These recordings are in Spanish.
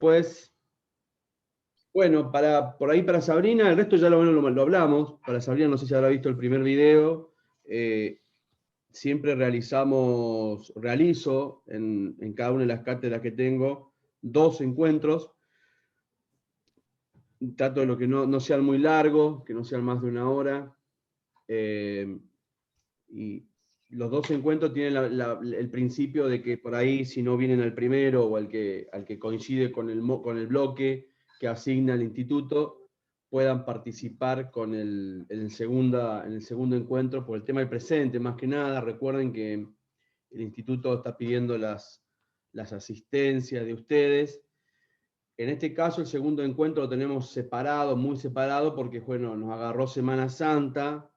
después, bueno, por ahí para Sabrina, el resto ya lo hablamos. Para Sabrina, no sé si habrá visto el primer video. Siempre realizo en cada una de las cátedras que tengo 2 encuentros. Trato de lo que no sean muy largos, que no sean más de 1 hora. Y los 2 encuentros tienen el principio de que por ahí, si no vienen al primero o al que coincide con el bloque que asigna el instituto, puedan participar en el segundo encuentro por el tema del presente, más que nada. Recuerden que el instituto está pidiendo las asistencias de ustedes. En este caso, el segundo encuentro lo tenemos separado, muy separado, porque bueno, nos agarró Semana Santa,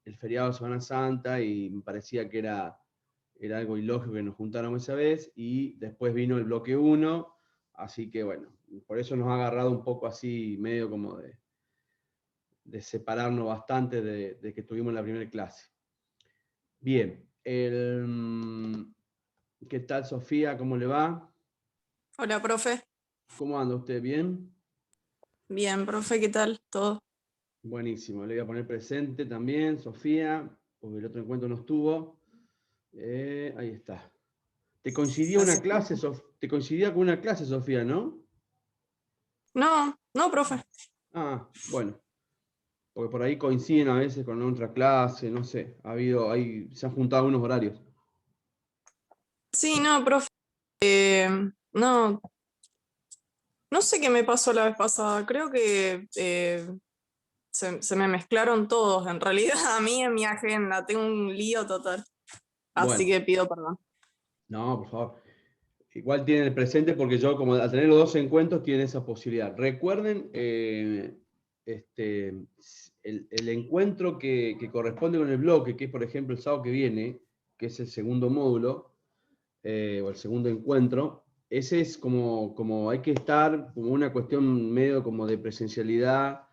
el feriado de Semana Santa, y me parecía que era algo ilógico que nos juntáramos esa vez, y después vino el bloque 1, así que bueno, por eso nos ha agarrado un poco así, medio como de separarnos bastante de que tuvimos la primera clase. Bien, ¿qué tal, Sofía? ¿Cómo le va? Hola, profe. ¿Cómo anda usted? ¿Bien? Bien, profe, ¿qué tal? ¿Todo? Buenísimo, le voy a poner presente también, Sofía, porque el otro encuentro no estuvo. Ahí está. ¿Te coincidía Así. una clase, te coincidía con una clase, Sofía, no? No, no, profe. Ah, bueno, porque por ahí coinciden a veces con otra clase, no sé, se han juntado unos horarios. Sí, no, profe. No, no sé qué me pasó la vez pasada. Creo que se me mezclaron todos. En realidad, a mí en mi agenda tengo un lío total. Así Bueno, que pido perdón. no, por favor. Igual tienen el presente porque yo, como al tener los 2 encuentros, tienen esa posibilidad. Recuerden, el encuentro que corresponde con el bloque, que es, por ejemplo, el sábado que viene, que es el segundo módulo, o el segundo encuentro, ese es como hay que estar, como una cuestión medio como de presencialidad,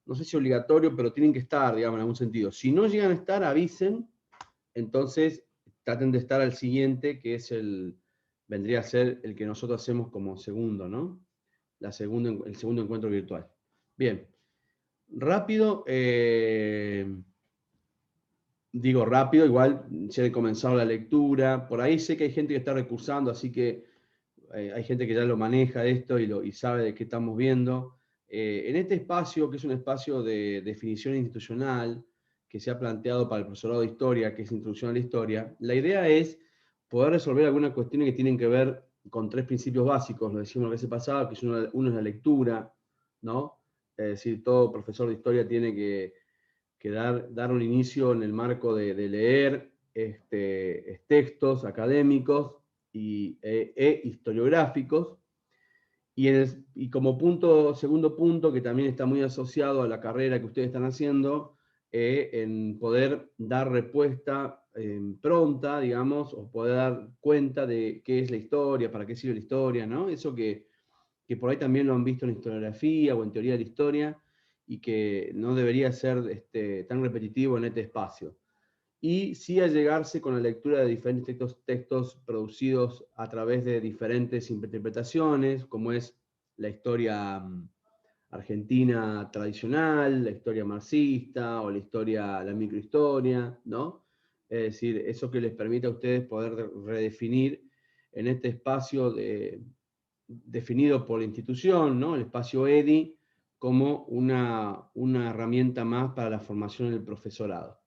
no sé si obligatorio, pero tienen que estar, digamos, en algún sentido. Si no llegan a estar, avisen, entonces traten de estar al siguiente, que vendría a ser el que nosotros hacemos como segundo, ¿no? El segundo encuentro virtual. Bien, rápido, digo rápido, igual ya he comenzado la lectura, por ahí sé que hay gente que está recursando, así que hay gente que ya lo maneja esto y sabe de qué estamos viendo. En este espacio, que es un espacio de definición institucional, que se ha planteado para el profesorado de historia, que es introducción a la historia, la idea es poder resolver algunas cuestiones que tienen que ver con 3 principios básicos, lo decimos la vez pasada, que es uno es la lectura, ¿no? Es decir, todo profesor de historia tiene que dar un inicio en el marco de leer textos académicos e historiográficos. Y como segundo punto, que también está muy asociado a la carrera que ustedes están haciendo, en poder dar respuesta pronta, digamos, o poder dar cuenta de qué es la historia, para qué sirve la historia, ¿no? Eso que por ahí también lo han visto en historiografía o en teoría de la historia, y que no debería ser tan repetitivo en este espacio. Y sí a llegarse con la lectura de diferentes textos producidos a través de diferentes interpretaciones, como es la historia argentina tradicional, la historia marxista o la microhistoria, ¿no? Es decir, eso que les permite a ustedes poder redefinir en este espacio definido por la institución, ¿no? El espacio EDI, como una herramienta más para la formación del profesorado.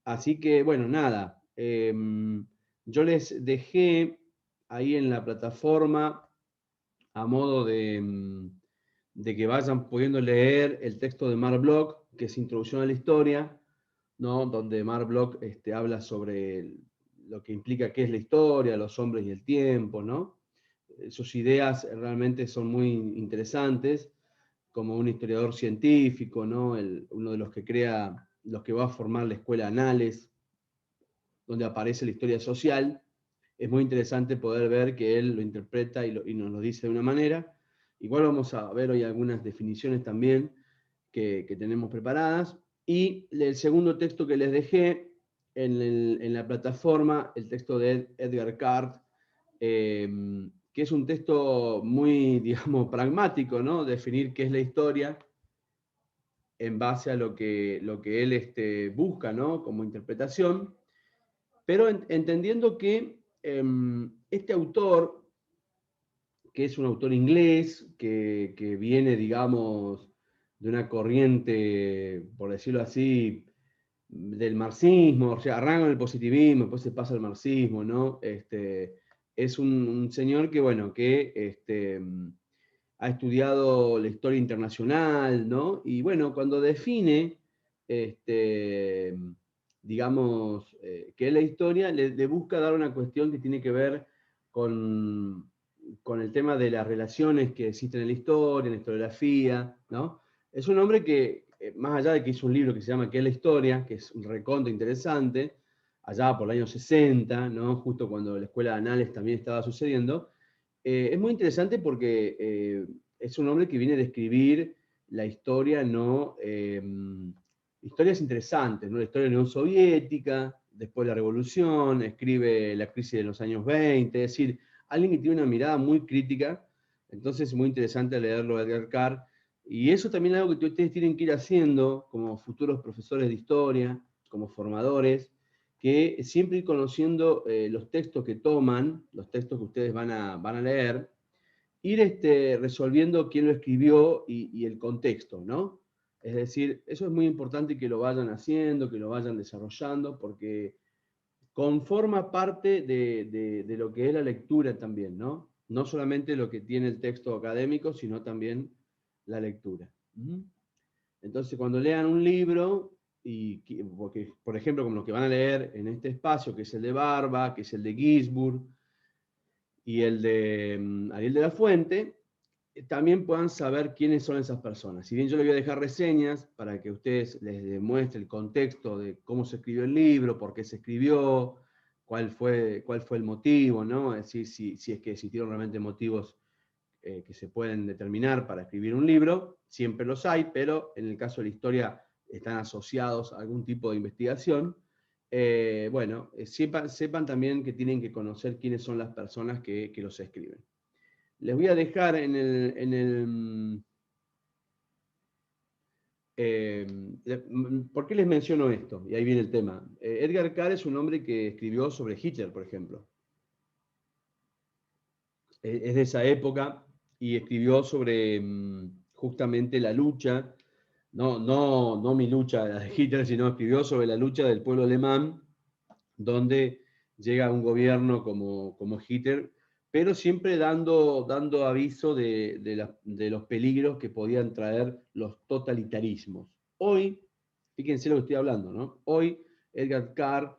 Así que, bueno, nada, yo les dejé ahí en la plataforma a modo de que vayan pudiendo leer el texto de Marc Bloch, que es Introducción a la Historia, ¿no? Donde Marc Bloch habla sobre lo que implica qué es la historia, los hombres y el tiempo, ¿no? Sus ideas realmente son muy interesantes, como un historiador científico, ¿no? Uno de los que va a formar la escuela Anales, donde aparece la historia social. Es muy interesante poder ver que él lo interpreta y nos lo dice de una manera. Igual vamos a ver hoy algunas definiciones también que tenemos preparadas. Y el segundo texto que les dejé en la plataforma, el texto de Edgar Cart, que es un texto muy, digamos, pragmático, ¿no? Definir qué es la historia en base a lo que él busca, ¿no? Como interpretación, pero entendiendo que este autor, que es un autor inglés, que viene, digamos, de una corriente, por decirlo así, del marxismo, o sea, arranca en el positivismo, después se pasa al marxismo, ¿no? Es un señor que, bueno, que ha estudiado la historia internacional, ¿no? Y bueno, cuando define, digamos, qué es la historia, le busca dar una cuestión que tiene que ver con, con el tema de las relaciones que existen en la historia, en la historiografía, ¿no? Es un hombre que, más allá de que hizo un libro que se llama ¿Qué es la historia?, que es un reconto interesante, allá por el año 60, ¿no? Justo cuando la Escuela de Anales también estaba sucediendo, es muy interesante porque es un hombre que viene a describir la historia, ¿no? Historias interesantes, ¿no? La historia de la Unión Soviética, después de la Revolución, escribe la crisis de los años 20, es decir, alguien que tiene una mirada muy crítica, entonces es muy interesante leerlo de Edgar Carr, y eso también es algo que ustedes tienen que ir haciendo como futuros profesores de historia, como formadores, que siempre ir conociendo los textos que toman, los textos que ustedes van a leer, ir resolviendo quién lo escribió y el contexto, ¿no? Es decir, eso es muy importante que lo vayan haciendo, que lo vayan desarrollando, porque conforma parte de lo que es la lectura también, ¿no? No solamente lo que tiene el texto académico, sino también la lectura. Entonces, cuando lean un libro, porque, por ejemplo, como los que van a leer en este espacio, que es el de Barba, que es el de Gisburg, y el de Ariel de la Fuente, también puedan saber quiénes son esas personas. Si bien yo les voy a dejar reseñas para que ustedes les demuestre el contexto de cómo se escribió el libro, por qué se escribió, cuál fue el motivo, ¿no? Es decir, si es que existieron realmente motivos que se pueden determinar para escribir un libro, siempre los hay, pero en el caso de la historia están asociados a algún tipo de investigación. Bueno, sepan también que tienen que conocer quiénes son las personas que los escriben. Les voy a dejar ¿por qué les menciono esto? Y ahí viene el tema. Edgar Carr es un hombre que escribió sobre Hitler, por ejemplo. Es de esa época y escribió sobre justamente la lucha, no mi lucha de Hitler, sino escribió sobre la lucha del pueblo alemán, donde llega un gobierno como Hitler, pero siempre dando aviso de los peligros que podían traer los totalitarismos. Hoy, fíjense lo que estoy hablando, ¿no? Hoy Edgar Carr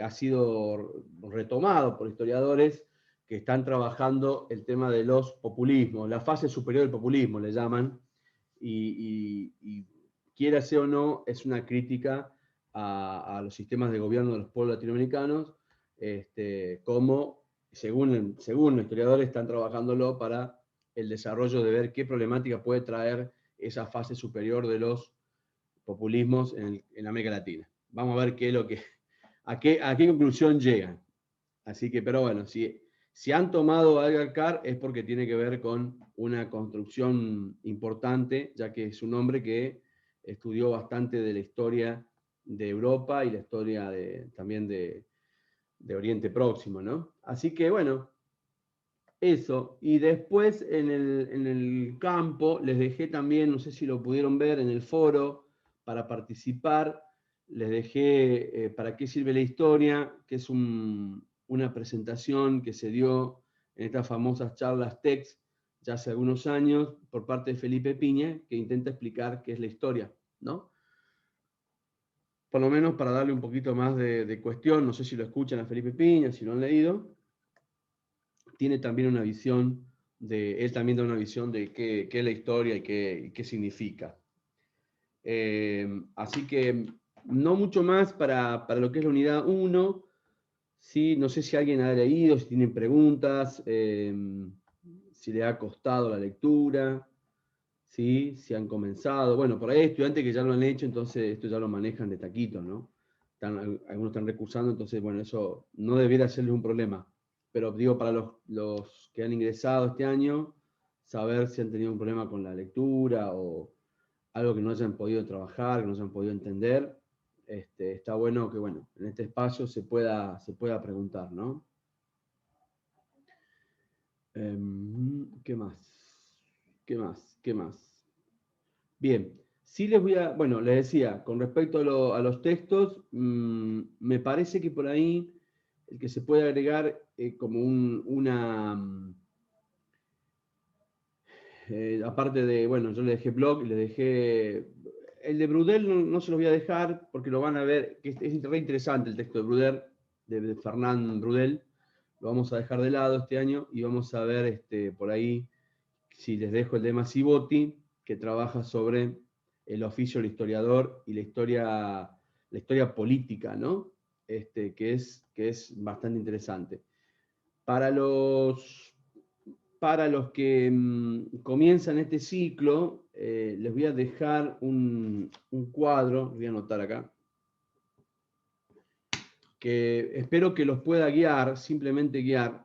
ha sido retomado por historiadores que están trabajando el tema de los populismos, la fase superior del populismo le llaman, y quiera sea o no, es una crítica a los sistemas de gobierno de los pueblos latinoamericanos, como, según los historiadores, están trabajándolo para el desarrollo de ver qué problemática puede traer esa fase superior de los populismos en América Latina. Vamos a ver a qué conclusión llegan. Así que, pero bueno, si han tomado a Edgar Carr es porque tiene que ver con una construcción importante, ya que es un hombre que estudió bastante de la historia de Europa y la historia también de Oriente Próximo, ¿no? Así que bueno, eso. Y después en el campo les dejé también, no sé si lo pudieron ver en el foro, para participar, les dejé para qué sirve la historia, que es una presentación que se dio en estas famosas charlas TEX ya hace algunos años por parte de Felipe Piña, que intenta explicar qué es la historia, ¿no? Por lo menos para darle un poquito más de cuestión, no sé si lo escuchan a Felipe Piña, si lo han leído, tiene también una visión él también da una visión de qué es la historia y qué significa. Así que no mucho más para lo que es la unidad 1. Sí, no sé si alguien ha leído, si tienen preguntas, si le ha costado la lectura, ¿sí? Si han comenzado. Bueno, por ahí hay estudiantes que ya lo han hecho, entonces esto ya lo manejan de taquito, ¿no? Algunos están recursando, entonces, bueno, eso no debiera serles un problema. pero digo, para los que han ingresado este año, saber si han tenido un problema con la lectura o algo que no hayan podido trabajar, que no hayan podido entender. Está bueno que, bueno, en este espacio se pueda preguntar, ¿no? ¿Qué más? ¿Qué más? ¿Qué más? Bien, sí les voy a, bueno, les decía, con respecto a los textos, me parece que por ahí el que se puede agregar como aparte de, bueno, yo le dejé blog, le dejé, el de Brudel no se los voy a dejar porque lo van a ver, que es re interesante el texto de Brudel, de Fernand Brudel, lo vamos a dejar de lado este año y vamos a ver por ahí si les dejo el de Massimotti, que trabaja sobre el oficio del historiador y la historia política, ¿no? Que es bastante interesante. Para los que comienzan este ciclo, les voy a dejar un cuadro, voy a anotar acá, que espero que los pueda guiar, simplemente guiar.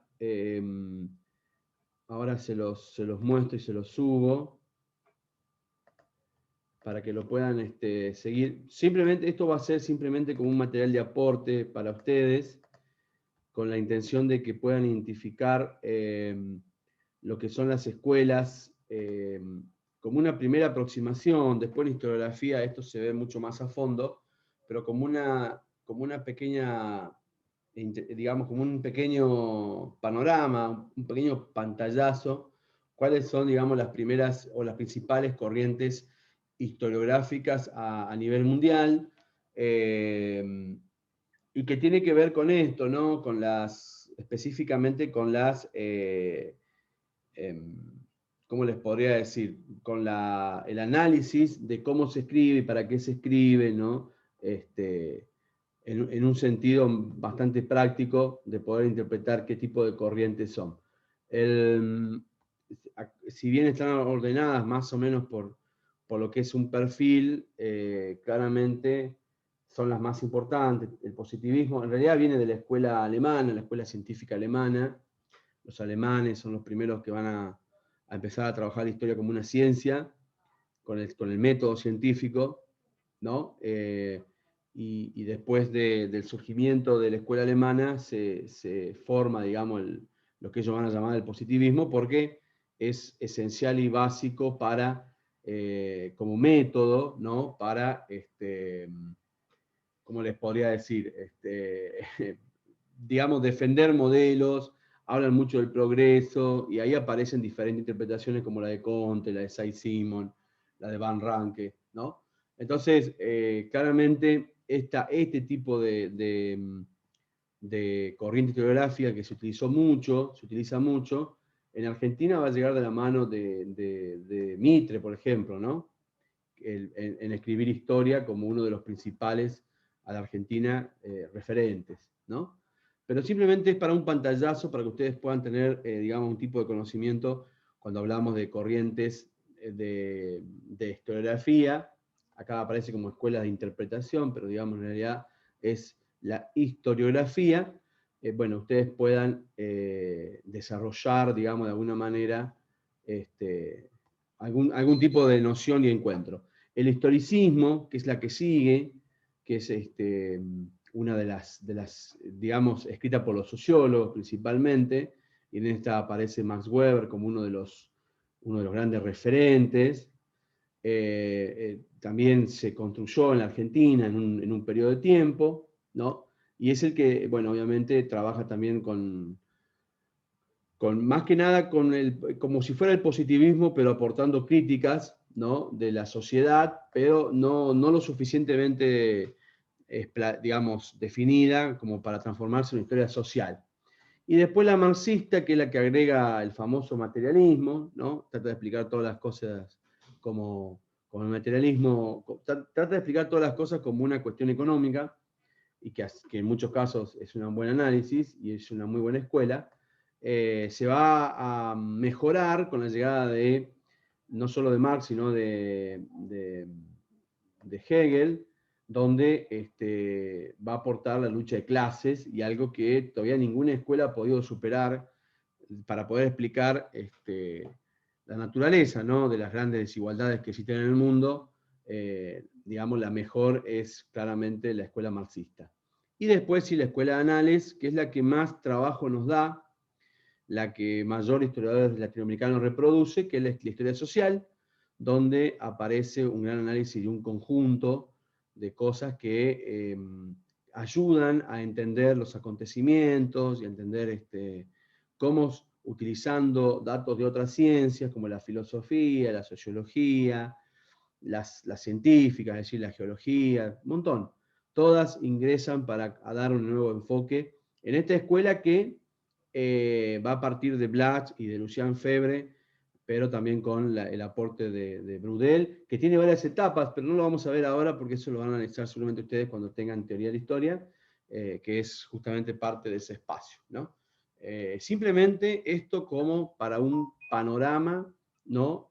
Ahora se los muestro y se los subo para que lo puedan seguir. Simplemente, esto va a ser simplemente como un material de aporte para ustedes, con la intención de que puedan identificar lo que son las escuelas como una primera aproximación. Después en historiografía esto se ve mucho más a fondo, pero como una pequeña, digamos, como un pequeño panorama, un pequeño pantallazo, cuáles son, digamos, las primeras o las principales corrientes historiográficas a nivel mundial, y que tiene que ver con esto, ¿no? Específicamente con las, ¿cómo les podría decir? Con el análisis de cómo se escribe y para qué se escribe, ¿no? En un sentido bastante práctico de poder interpretar qué tipo de corrientes son. Si bien están ordenadas más o menos por lo que es un perfil, claramente son las más importantes. El positivismo en realidad viene de la escuela alemana, la escuela científica alemana. Los alemanes son los primeros que van a empezar a trabajar la historia como una ciencia, con el método científico, ¿no? Y después del surgimiento de la escuela alemana se forma, digamos, lo que ellos van a llamar el positivismo, porque es esencial y básico para, como método, ¿no? Para, ¿cómo les podría decir? Digamos, defender modelos, hablan mucho del progreso, y ahí aparecen diferentes interpretaciones como la de Comte, la de Saint-Simon, la de Van Ranke, ¿no? Entonces, claramente, este tipo de corriente historiográfica que se utiliza mucho, en Argentina va a llegar de la mano de Mitre, por ejemplo, ¿no? En escribir historia como uno de los principales a la Argentina referentes, ¿no? Pero simplemente es para un pantallazo, para que ustedes puedan tener, digamos, un tipo de conocimiento cuando hablamos de corrientes de historiografía. Acá aparece como escuela de interpretación, pero digamos, en realidad es la historiografía. Bueno, ustedes puedan desarrollar, digamos, de alguna manera, algún tipo de noción y encuentro. El historicismo, que es la que sigue, que es una de las, digamos, escrita por los sociólogos principalmente, y en esta aparece Max Weber como uno de los grandes referentes. También se construyó en la Argentina en un periodo de tiempo, ¿no? Y es el que, bueno, obviamente trabaja también más que nada como si fuera el positivismo, pero aportando críticas, ¿no? De la sociedad, pero no lo suficientemente, digamos, definida como para transformarse en una historia social. Y después la marxista, que es la que agrega el famoso materialismo, ¿no? Trata de explicar todas las cosas como el materialismo, trata de explicar todas las cosas como una cuestión económica, y que en muchos casos es un buen análisis y es una muy buena escuela. Se va a mejorar con la llegada no solo de Marx, sino de Hegel, donde va a aportar la lucha de clases y algo que todavía ninguna escuela ha podido superar para poder explicar la naturaleza, ¿no?, de las grandes desigualdades que existen en el mundo. Digamos, la mejor es claramente la escuela marxista. Y después sí la escuela de Anales, que es la que más trabajo nos da, la que mayor historiadores latinoamericanos reproduce, que es la historia social, donde aparece un gran análisis de un conjunto de cosas que ayudan a entender los acontecimientos y a entender cómo, utilizando datos de otras ciencias como la filosofía, la sociología, las científicas, es decir, la geología, un montón. Todas ingresan para dar un nuevo enfoque en esta escuela que va a partir de Blatch y de Lucian Febvre, pero también con el aporte de Braudel, que tiene varias etapas, pero no lo vamos a ver ahora porque eso lo van a analizar seguramente ustedes cuando tengan teoría de la historia, que es justamente parte de ese espacio, ¿no? Simplemente esto como para un panorama, ¿no?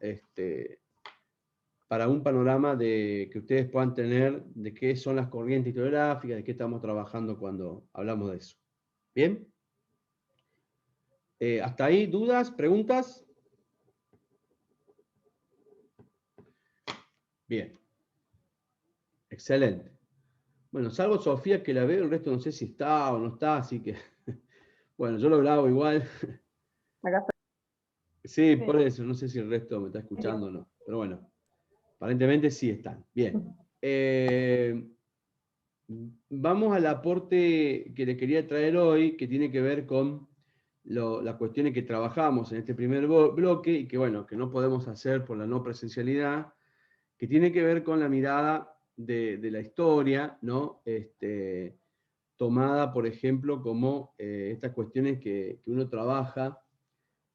Para un panorama que ustedes puedan tener de qué son las corrientes historiográficas, de qué estamos trabajando cuando hablamos de eso. ¿Bien? ¿Hasta ahí dudas, preguntas? Bien. Excelente. Bueno, salvo Sofía que la veo, el resto no sé si está o no está, así que, bueno, yo lo grabo igual. Acá está. Sí, Sí. por eso, no sé si el resto me está escuchando o no, pero bueno, aparentemente sí están. Bien. Vamos al aporte que le quería traer hoy, que tiene que ver con las cuestiones que trabajamos en este primer bloque y que, bueno, que no podemos hacer por la no presencialidad, que tiene que ver con la mirada de la historia, ¿no? Tomada, por ejemplo, como estas cuestiones que uno trabaja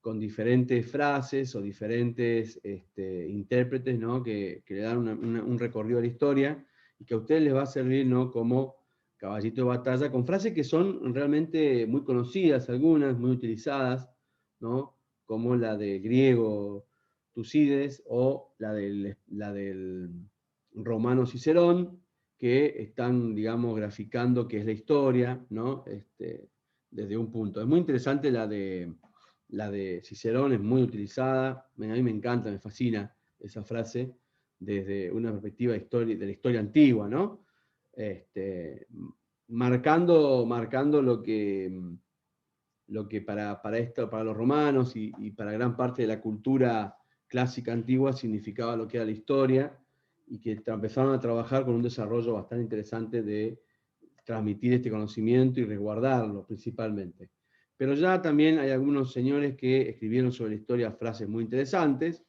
con diferentes frases o diferentes intérpretes, ¿no?, que le dan un recorrido a la historia y que a ustedes les va a servir, ¿no?, como caballito de batalla, con frases que son realmente muy conocidas, algunas muy utilizadas, ¿no?, como la del griego Tucídides o la del romano Cicerón, que están, digamos, graficando qué es la historia, ¿no?, desde un punto. Es muy interesante la de Cicerón, es muy utilizada, a mí me encanta, me fascina esa frase, desde una perspectiva de la historia antigua, ¿no? Marcando lo que para los romanos y para gran parte de la cultura clásica antigua significaba lo que era la historia, y que empezaron a trabajar con un desarrollo bastante interesante de transmitir este conocimiento y resguardarlo principalmente. Pero ya también hay algunos señores que escribieron sobre la historia frases muy interesantes.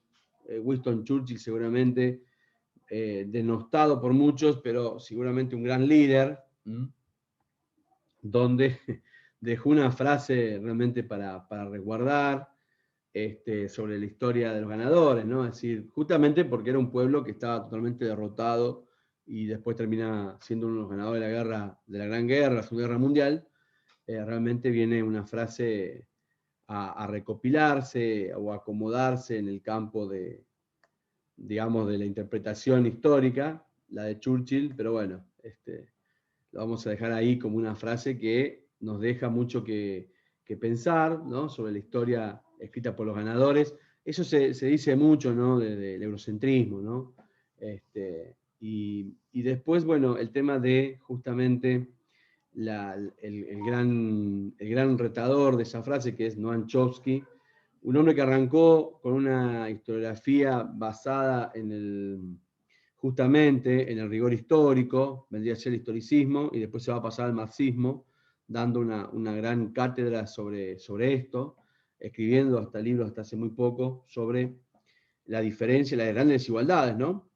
Winston Churchill seguramente denostado por muchos, pero seguramente un gran líder, donde dejó una frase realmente para resguardar sobre la historia de los ganadores, ¿no? Es decir, justamente porque era un pueblo que estaba totalmente derrotado y después termina siendo uno de los ganadores de la guerra, de la Gran Guerra, la Segunda Guerra Mundial. Realmente viene una frase a recopilarse o acomodarse en el campo digamos, de la interpretación histórica, la de Churchill, pero bueno, lo vamos a dejar ahí como una frase que nos deja mucho que pensar, ¿no?, sobre la historia escrita por los ganadores. Eso se dice mucho, ¿no?, del eurocentrismo, ¿no? Y después, bueno, el tema de justamente el gran retador de esa frase, que es Noam Chomsky, un hombre que arrancó con una historiografía basada justamente en el rigor histórico, vendría a ser el historicismo, y después se va a pasar al marxismo, dando una gran cátedra sobre esto, escribiendo hasta libros hasta hace muy poco sobre la diferencia, las grandes desigualdades, ¿no?,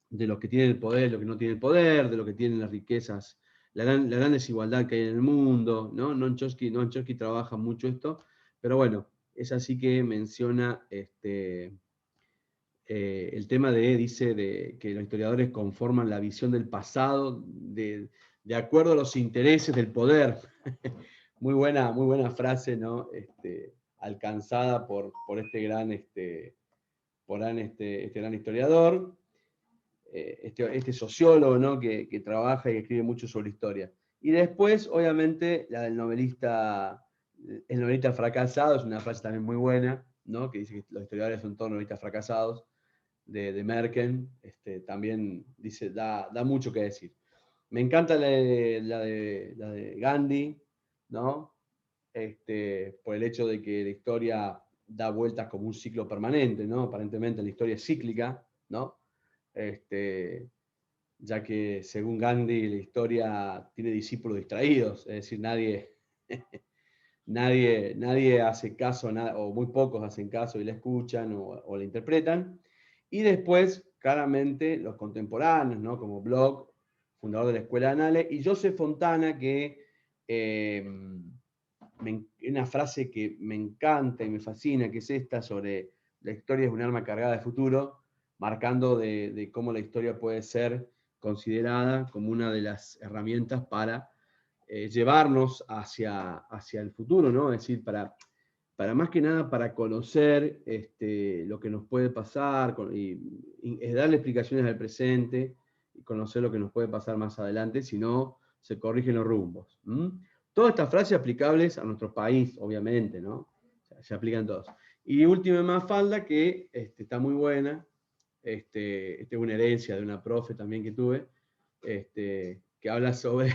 de los que tienen el poder, de los que no tienen el poder, de los que tienen las riquezas, la gran desigualdad que hay en el mundo, ¿no? Noam Chomsky trabaja mucho esto, pero bueno, es así que menciona el tema dice que los historiadores conforman la visión del pasado de acuerdo a los intereses del poder. Muy buena frase, ¿no? Alcanzada por este gran historiador. este sociólogo, ¿no? que trabaja y escribe mucho sobre historia. Y después, obviamente, la del novelista, el novelista fracasado, es una frase también muy buena, ¿no? Que dice que los historiadores son todos novelistas fracasados, de Merken, también dice, da mucho que decir. Me encanta la de Gandhi, ¿no? Por el hecho de que la historia da vueltas como un ciclo permanente, ¿no? Aparentemente la historia es cíclica, ¿no? Ya que según Gandhi la historia tiene discípulos distraídos, es decir, nadie hace caso, o muy pocos hacen caso y la escuchan o la interpretan. Y después, claramente, los contemporáneos, ¿no? Como Bloch, fundador de la Escuela de Annales, y Joseph Fontana, que una frase que me encanta y me fascina, que es esta sobre la historia es un arma cargada de futuro, marcando de cómo la historia puede ser considerada como una de las herramientas para llevarnos hacia el futuro, ¿no? Es decir, para más que nada para conocer lo que nos puede pasar y darle explicaciones al presente y conocer lo que nos puede pasar más adelante, si no se corrigen los rumbos. Todas estas frases aplicables a nuestro país, obviamente, ¿no? Se aplican todos. Y última Mafalda, que está muy buena, esta es una herencia de una profe también que tuve, que habla sobre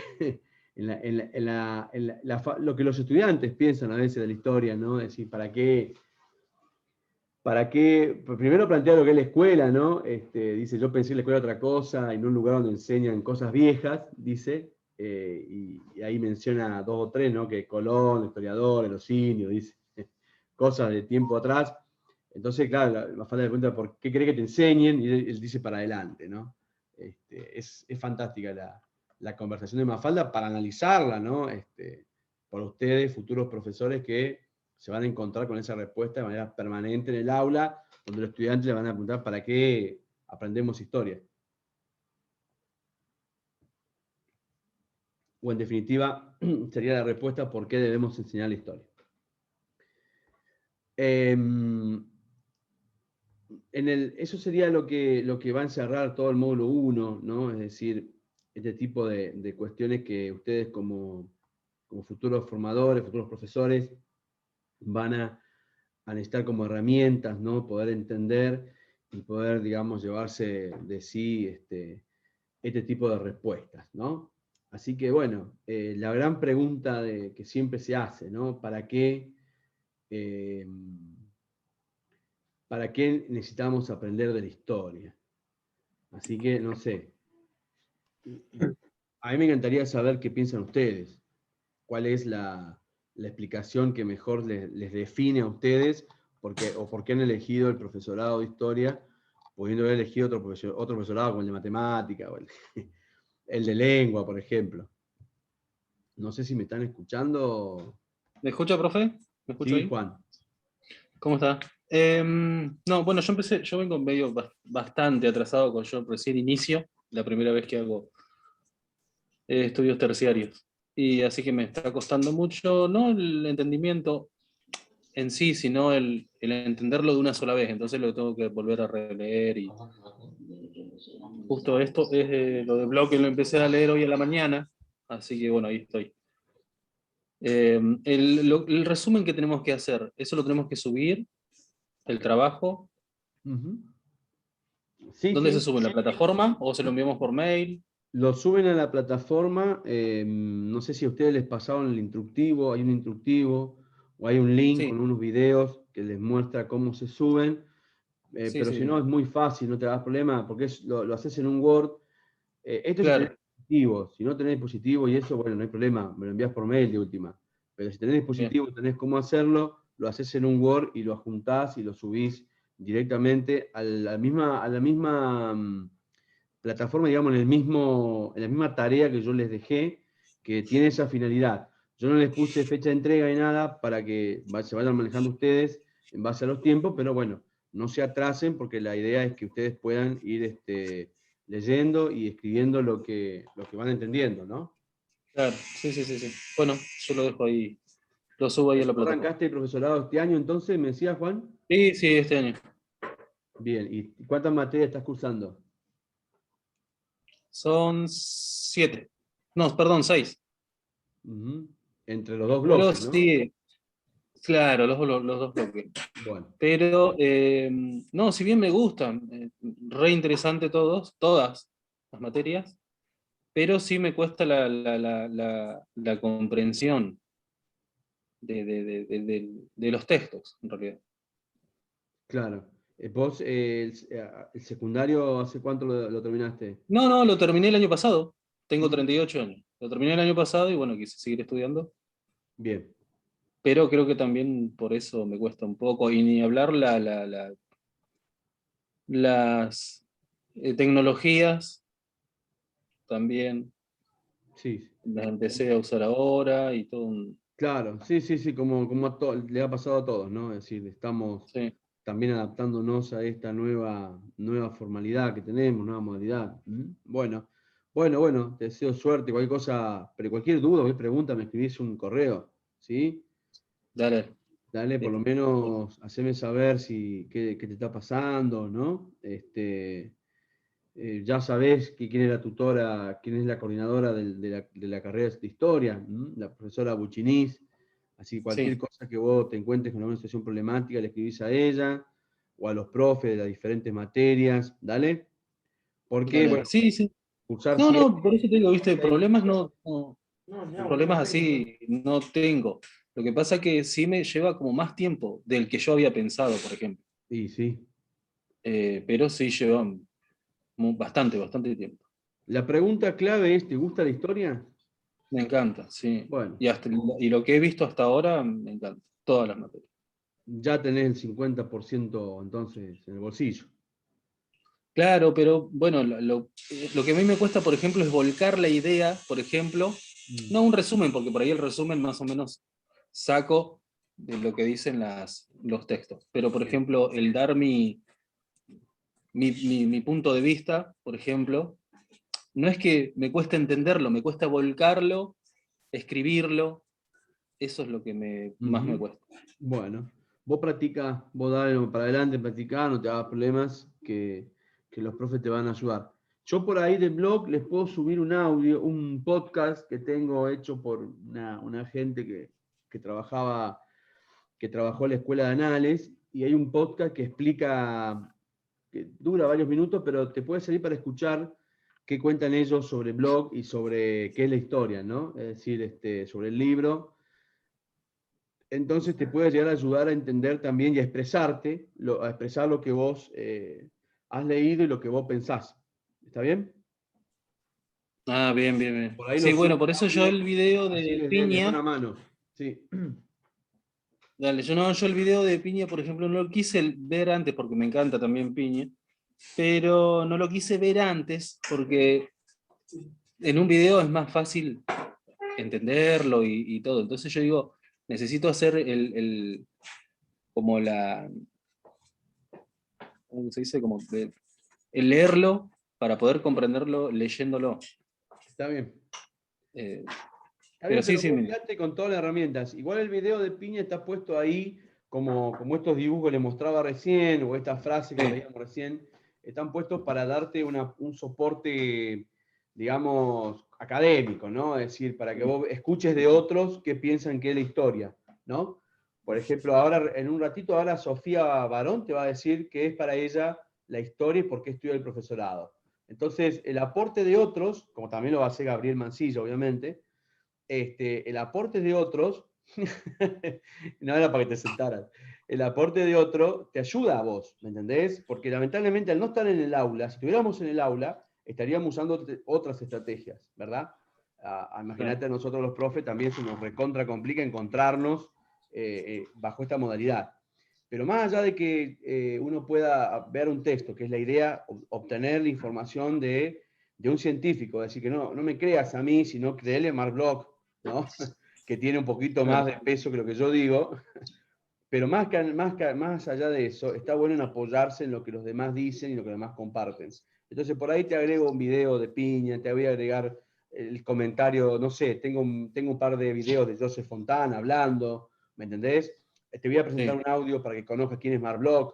lo que los estudiantes piensan a veces de la historia, ¿no? Es decir, ¿para qué? Primero plantea lo que es la escuela, ¿no? Dice, yo pensé en la escuela otra cosa, en un lugar donde enseñan cosas viejas, dice, y ahí menciona 2 o 3, ¿no? Que Colón, el historiador, los indios, dice, cosas de tiempo atrás. Entonces, claro, la falta de pregunta, ¿por qué cree que te enseñen? Y él dice para adelante, ¿no? Es fantástica la conversación de Mafalda para analizarla, ¿no? Por ustedes, futuros profesores que se van a encontrar con esa respuesta de manera permanente en el aula, donde los estudiantes le van a preguntar ¿para qué aprendemos historia? O en definitiva, sería la respuesta ¿por qué debemos enseñar la historia? Eso sería lo que va a encerrar todo el módulo 1, ¿no? Es decir, este tipo de cuestiones que ustedes como futuros formadores, futuros profesores, van a necesitar como herramientas, ¿no? Poder entender y poder, digamos, llevarse de sí este tipo de respuestas, ¿no? Así que, bueno, la gran pregunta que siempre se hace, ¿no? ¿Para qué necesitamos aprender de la historia? Así que, no sé. A mí me encantaría saber qué piensan ustedes. ¿Cuál es la explicación que mejor les define a ustedes? O por qué han elegido el profesorado de historia, pudiendo haber elegido otro profesorado como el de matemática o el de lengua, por ejemplo. No sé si me están escuchando. ¿Me escucha, profe? ¿Me escucho Sí, ahí? Juan. ¿Cómo está? No, bueno, yo vengo medio bastante atrasado con yo recién inicio, la primera vez que hago estudios terciarios. Y así que me está costando mucho, no el entendimiento en sí, sino el entenderlo de una sola vez. Entonces lo tengo que volver a releer. Y justo esto es lo de Bloch, que lo empecé a leer hoy a la mañana. Así que bueno, ahí estoy. El resumen que tenemos que hacer, eso lo tenemos que subir, el trabajo. Uh-huh. Sí, ¿Dónde sí. se sube? ¿En la plataforma o se lo enviamos por mail? Lo suben a la plataforma. No sé si a ustedes les pasaron el instructivo. Hay un instructivo o hay un link con Sí, unos videos que les muestra cómo se suben. sí, Pero si sí. no, es muy fácil, no te das problema, porque lo haces en un Word. Esto si tenés Claro, dispositivo. Si no tenés dispositivo y eso, bueno, no hay problema, me lo envías por mail de última. Pero si tenés bien. dispositivo, tenés cómo hacerlo, lo haces en un Word y lo adjuntás y lo subís directamente a la misma plataforma, digamos, en la misma tarea que yo les dejé, que tiene esa finalidad. Yo no les puse fecha de entrega ni nada para que se vayan manejando ustedes en base a los tiempos, pero bueno, no se atrasen porque la idea es que ustedes puedan ir leyendo y escribiendo lo que van entendiendo, ¿no? Claro, sí, sí, sí, sí. Bueno, yo lo dejo ahí, lo subo ahí a la ¿Vos plataforma. arrancaste el profesorado este año entonces, me decía Juan? Sí, sí, este año. Bien, ¿y cuántas materias estás cursando? Son 7. No, perdón, 6. Ujú. Entre los dos Pero bloques, ¿no? sí, claro, los dos bloques. Bueno, Pero, no, si bien me gustan, re interesante todas las materias, pero sí me cuesta la comprensión de los textos, en realidad. claro. ¿Vos el secundario hace cuánto lo terminaste? No, lo terminé el año pasado. Tengo Mm, 38 años. Lo terminé el año pasado y bueno, quise seguir estudiando. bien, Pero creo que también por eso me cuesta un poco. Y ni hablar las tecnologías también. sí. Las empecé a usar ahora y todo. Claro, sí, sí, sí, como le ha pasado a todos, ¿no? Es decir, estamos Sí, también adaptándonos a esta nueva formalidad que tenemos, nueva modalidad. ¿Mm? Bueno, te deseo suerte, cualquier cosa, pero cualquier duda, cualquier pregunta, me escribís un correo, ¿sí? dale. Dale, por lo Listo. menos haceme saber si qué te está pasando, ¿no? Ya sabés quién es la tutora, quién es la coordinadora de la carrera de historia, la profesora Buchiniz. Así que cualquier Sí, cosa que vos te encuentres con alguna situación problemática, le escribís a ella o a los profes de las diferentes materias, ¿dale? Porque, dale. bueno, Sí, sí. cursar No, siempre. por eso te digo, viste, Hay problemas muchas. no, problemas así no tengo. Lo que pasa es que sí me lleva como más tiempo del que yo había pensado, por ejemplo. Y sí. Pero sí lleva bastante tiempo. La pregunta clave es, ¿te gusta la historia? Me encanta, sí. Bueno, Y lo que he visto hasta ahora, me encanta. Todas las materias. ya tenés el 50% entonces en el bolsillo. Claro, pero bueno, lo que a mí me cuesta, por ejemplo, es volcar la idea, por ejemplo, Mm. no un resumen, porque por ahí el resumen más o menos saco de lo que dicen los textos, pero por Sí. ejemplo, el dar mi punto de vista, por ejemplo, no es que me cuesta entenderlo, me cuesta volcarlo, escribirlo, eso es lo que más me Ujú. cuesta. Bueno, vos practica, vos dale para adelante, practicá, no te hagas problemas, que los profes te van a ayudar. Yo por ahí del blog les puedo subir un audio, un podcast que tengo hecho por una gente que trabajaba, que trabajó en la escuela de Anales, y hay un podcast que explica, que dura varios minutos, pero te puede servir para escuchar qué cuentan ellos sobre el blog y sobre qué es la historia, ¿no? Es decir, sobre el libro. Entonces te puede llegar a ayudar a entender también y a expresarte, a expresar lo que vos has leído y lo que vos pensás. ¿Está bien? Ah, bien, bien, bien. Por ahí lo Sí, subo bueno, el por eso yo audio, el video así de les da Piña, una mano. Sí. dale, yo el video de Piña, por ejemplo, no lo quise ver antes porque me encanta también Piña, pero no lo quise ver antes porque en un video es más fácil entenderlo y todo. Entonces yo digo, necesito hacer como ¿cómo se dice? Como el leerlo para poder comprenderlo leyéndolo. Está bien. Eh, Está pero bien, sí, pero sí, vos quedate con todas las herramientas. Igual el video de Piña está puesto ahí, como estos dibujos que le mostraba recién, o estas frases que sí, veíamos recién, están puestos para darte un soporte, digamos, académico, ¿no? Es decir, para que sí. vos escuches de otros que piensan que es la historia, ¿no? Por ejemplo, ahora, en un ratito, ahora Sofía Barón te va a decir que es para ella la historia y por qué estudia el profesorado. Entonces, el aporte de otros, como también lo va a hacer Gabriel Mancilla, obviamente, el aporte de otros, no era para que te sentaras, el aporte de otro te ayuda a vos, ¿me entendés? Porque lamentablemente al no estar en el aula, si estuviéramos en el aula, estaríamos usando otras estrategias, ¿verdad? Claro. Imagínate a nosotros los profes también se nos recontra complica encontrarnos bajo esta modalidad. Pero más allá de que uno pueda ver un texto, que es la idea, obtener la información de un científico, es decir, que no me creas a mí, sino créele a Mark Bloch, ¿no? Que tiene un poquito más Claro. de peso que lo que yo digo, pero más allá de eso, está bueno en apoyarse en lo que los demás dicen y lo que los demás comparten. Entonces, por ahí te agrego un video de Piña, te voy a agregar el comentario, no sé, tengo un par de videos de Joseph Fontana hablando, ¿me entendés? Te voy a presentar Sí, un audio para que conozcas quién es Mark Bloch,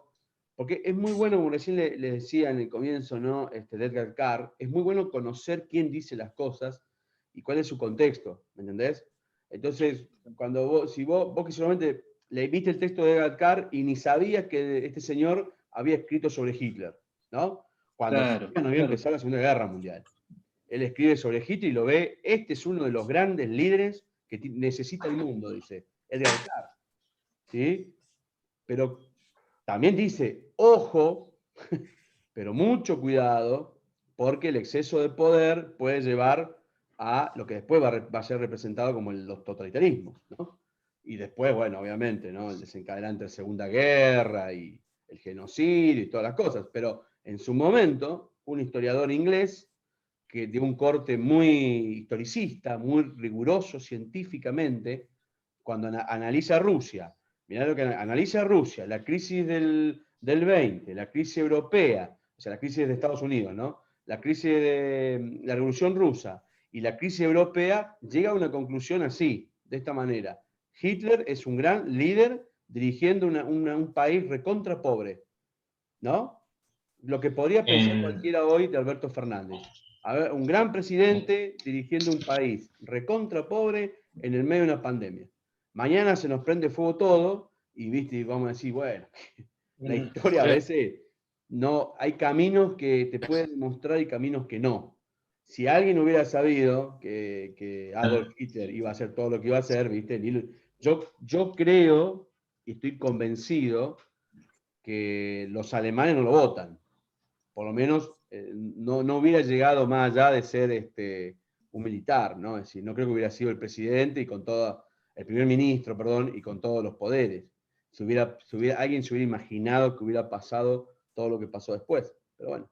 Porque es muy bueno, como recién le decía en el comienzo, ¿no? De Edgar Carr, es muy bueno conocer quién dice las cosas y cuál es su contexto, ¿me entendés? Entonces, cuando vos que solamente le viste el texto de Edgar Carr y ni sabías que este señor había escrito sobre Hitler, ¿no? Cuando Claro, no había claro. empezado la Segunda Guerra Mundial. Él escribe sobre Hitler y lo ve, este es uno de los grandes líderes que necesita el mundo, dice Edgar Carr, ¿sí? Pero también dice, ojo, pero mucho cuidado, porque el exceso de poder puede llevar a lo que después va a ser representado como los totalitarismos, ¿no? Y después, bueno, obviamente, ¿no? El desencadenante de la Segunda Guerra y el genocidio y todas las cosas, pero en su momento, un historiador inglés que de un corte muy historicista, muy riguroso científicamente, cuando analiza Rusia, mirá lo que analiza Rusia, la crisis del 20, la crisis europea, o sea, la crisis de Estados Unidos, ¿no? La crisis de la Revolución Rusa y la crisis europea, llega a una conclusión así, de esta manera. Hitler es un gran líder dirigiendo un país recontra pobre, ¿no? Lo que podría pensar En, cualquiera hoy de Alberto Fernández. A ver, un gran presidente dirigiendo un país recontra pobre en el medio de una pandemia. Mañana se nos prende fuego todo y, ¿viste? Y vamos a decir, bueno, la historia a veces no, hay caminos que te pueden demostrar y caminos que no. Si alguien hubiera sabido que Adolf Hitler iba a hacer todo lo que iba a hacer, ¿viste? Yo creo y estoy convencido que los alemanes no lo votan. Por lo menos no hubiera llegado más allá de ser un militar, ¿no? Es decir, no creo que hubiera sido el presidente y con todo, el primer ministro, perdón, y con todos los poderes. Alguien se hubiera imaginado que hubiera pasado todo lo que pasó después. Pero bueno.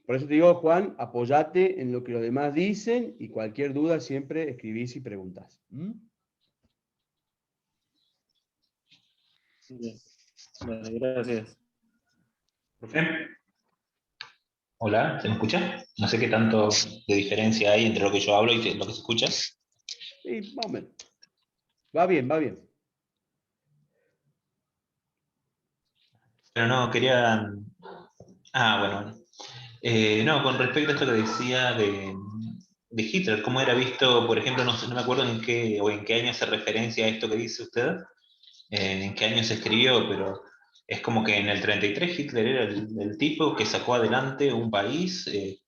Por eso te digo, Juan, apoyate en lo que los demás dicen y cualquier duda siempre escribís y preguntás. Bien. Vale, gracias. ¿Profe? Hola, ¿se me escucha? No sé qué tanto de diferencia hay entre lo que yo hablo y lo que se escucha. Sí, más o menos. Va bien, va bien. Pero no, quería... Ah, bueno. No, con respecto a esto que decía de Hitler, cómo era visto, por ejemplo, no, no me acuerdo en qué o en qué año se referencia a esto que dice usted, en qué año se escribió, pero es como que en el 33 Hitler era el tipo que sacó adelante un país que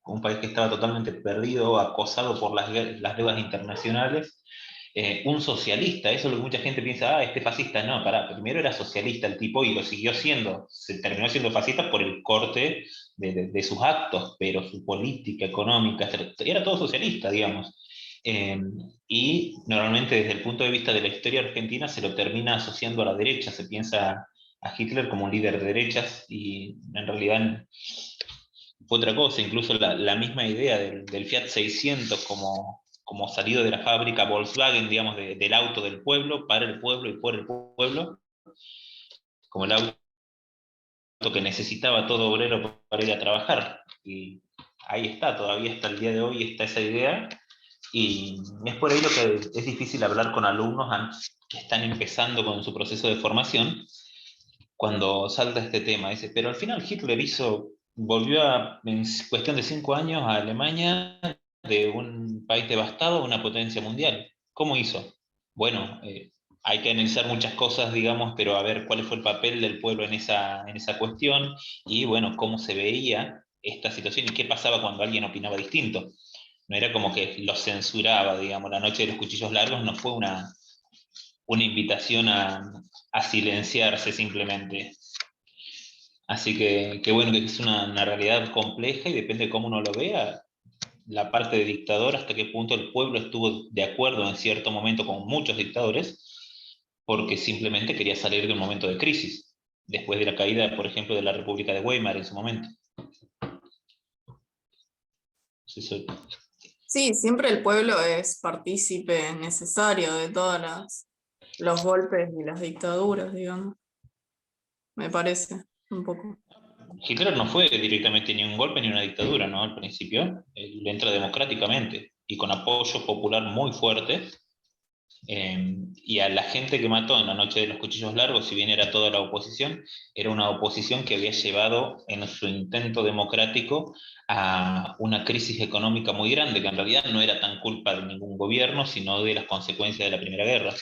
estaba totalmente perdido, acosado por las deudas internacionales, un socialista, eso es lo que mucha gente piensa, este fascista, no, pará, primero era socialista el tipo y lo siguió siendo, se terminó siendo fascista por el corte de sus actos, pero su política económica, era todo socialista, digamos. Eh, y normalmente desde el punto de vista de la historia argentina se lo termina asociando a la derecha, se piensa a Hitler como un líder de derechas y en realidad fue otra cosa, incluso la misma idea del Fiat 600 como salido de la fábrica Volkswagen, digamos, del auto del pueblo, para el pueblo y por el pueblo, como el auto que necesitaba todo obrero para ir a trabajar. Y ahí está, todavía hasta el día de hoy está esa idea. Y es por ahí lo que es difícil hablar con alumnos que están empezando con su proceso de formación, cuando salta este tema. Dice, pero al final Hitler volvió en cuestión de 5 años a Alemania de un país devastado a una potencia mundial. ¿Cómo hizo? Bueno, hay que analizar muchas cosas, digamos, pero a ver cuál fue el papel del pueblo en esa cuestión y, bueno, cómo se veía esta situación y qué pasaba cuando alguien opinaba distinto. No era como que lo censuraba, digamos, la noche de los cuchillos largos no fue una invitación a silenciarse simplemente. Así que bueno, que es una realidad compleja y depende de cómo uno lo vea, la parte de dictador, hasta qué punto el pueblo estuvo de acuerdo en cierto momento con muchos dictadores, porque simplemente quería salir de un momento de crisis, después de la caída, por ejemplo, de la República de Weimar en su momento. Sí, siempre el pueblo es partícipe necesario de todos los golpes y las dictaduras, digamos. Me parece, un poco. Hitler no fue directamente ni un golpe ni una dictadura, ¿no? Al principio, él entra democráticamente y con apoyo popular muy fuerte, Y a la gente que mató en la noche de los cuchillos largos, si bien era toda la oposición, era una oposición que había llevado en su intento democrático a una crisis económica muy grande, que en realidad no era tan culpa de ningún gobierno, sino de las consecuencias de la Primera Guerra.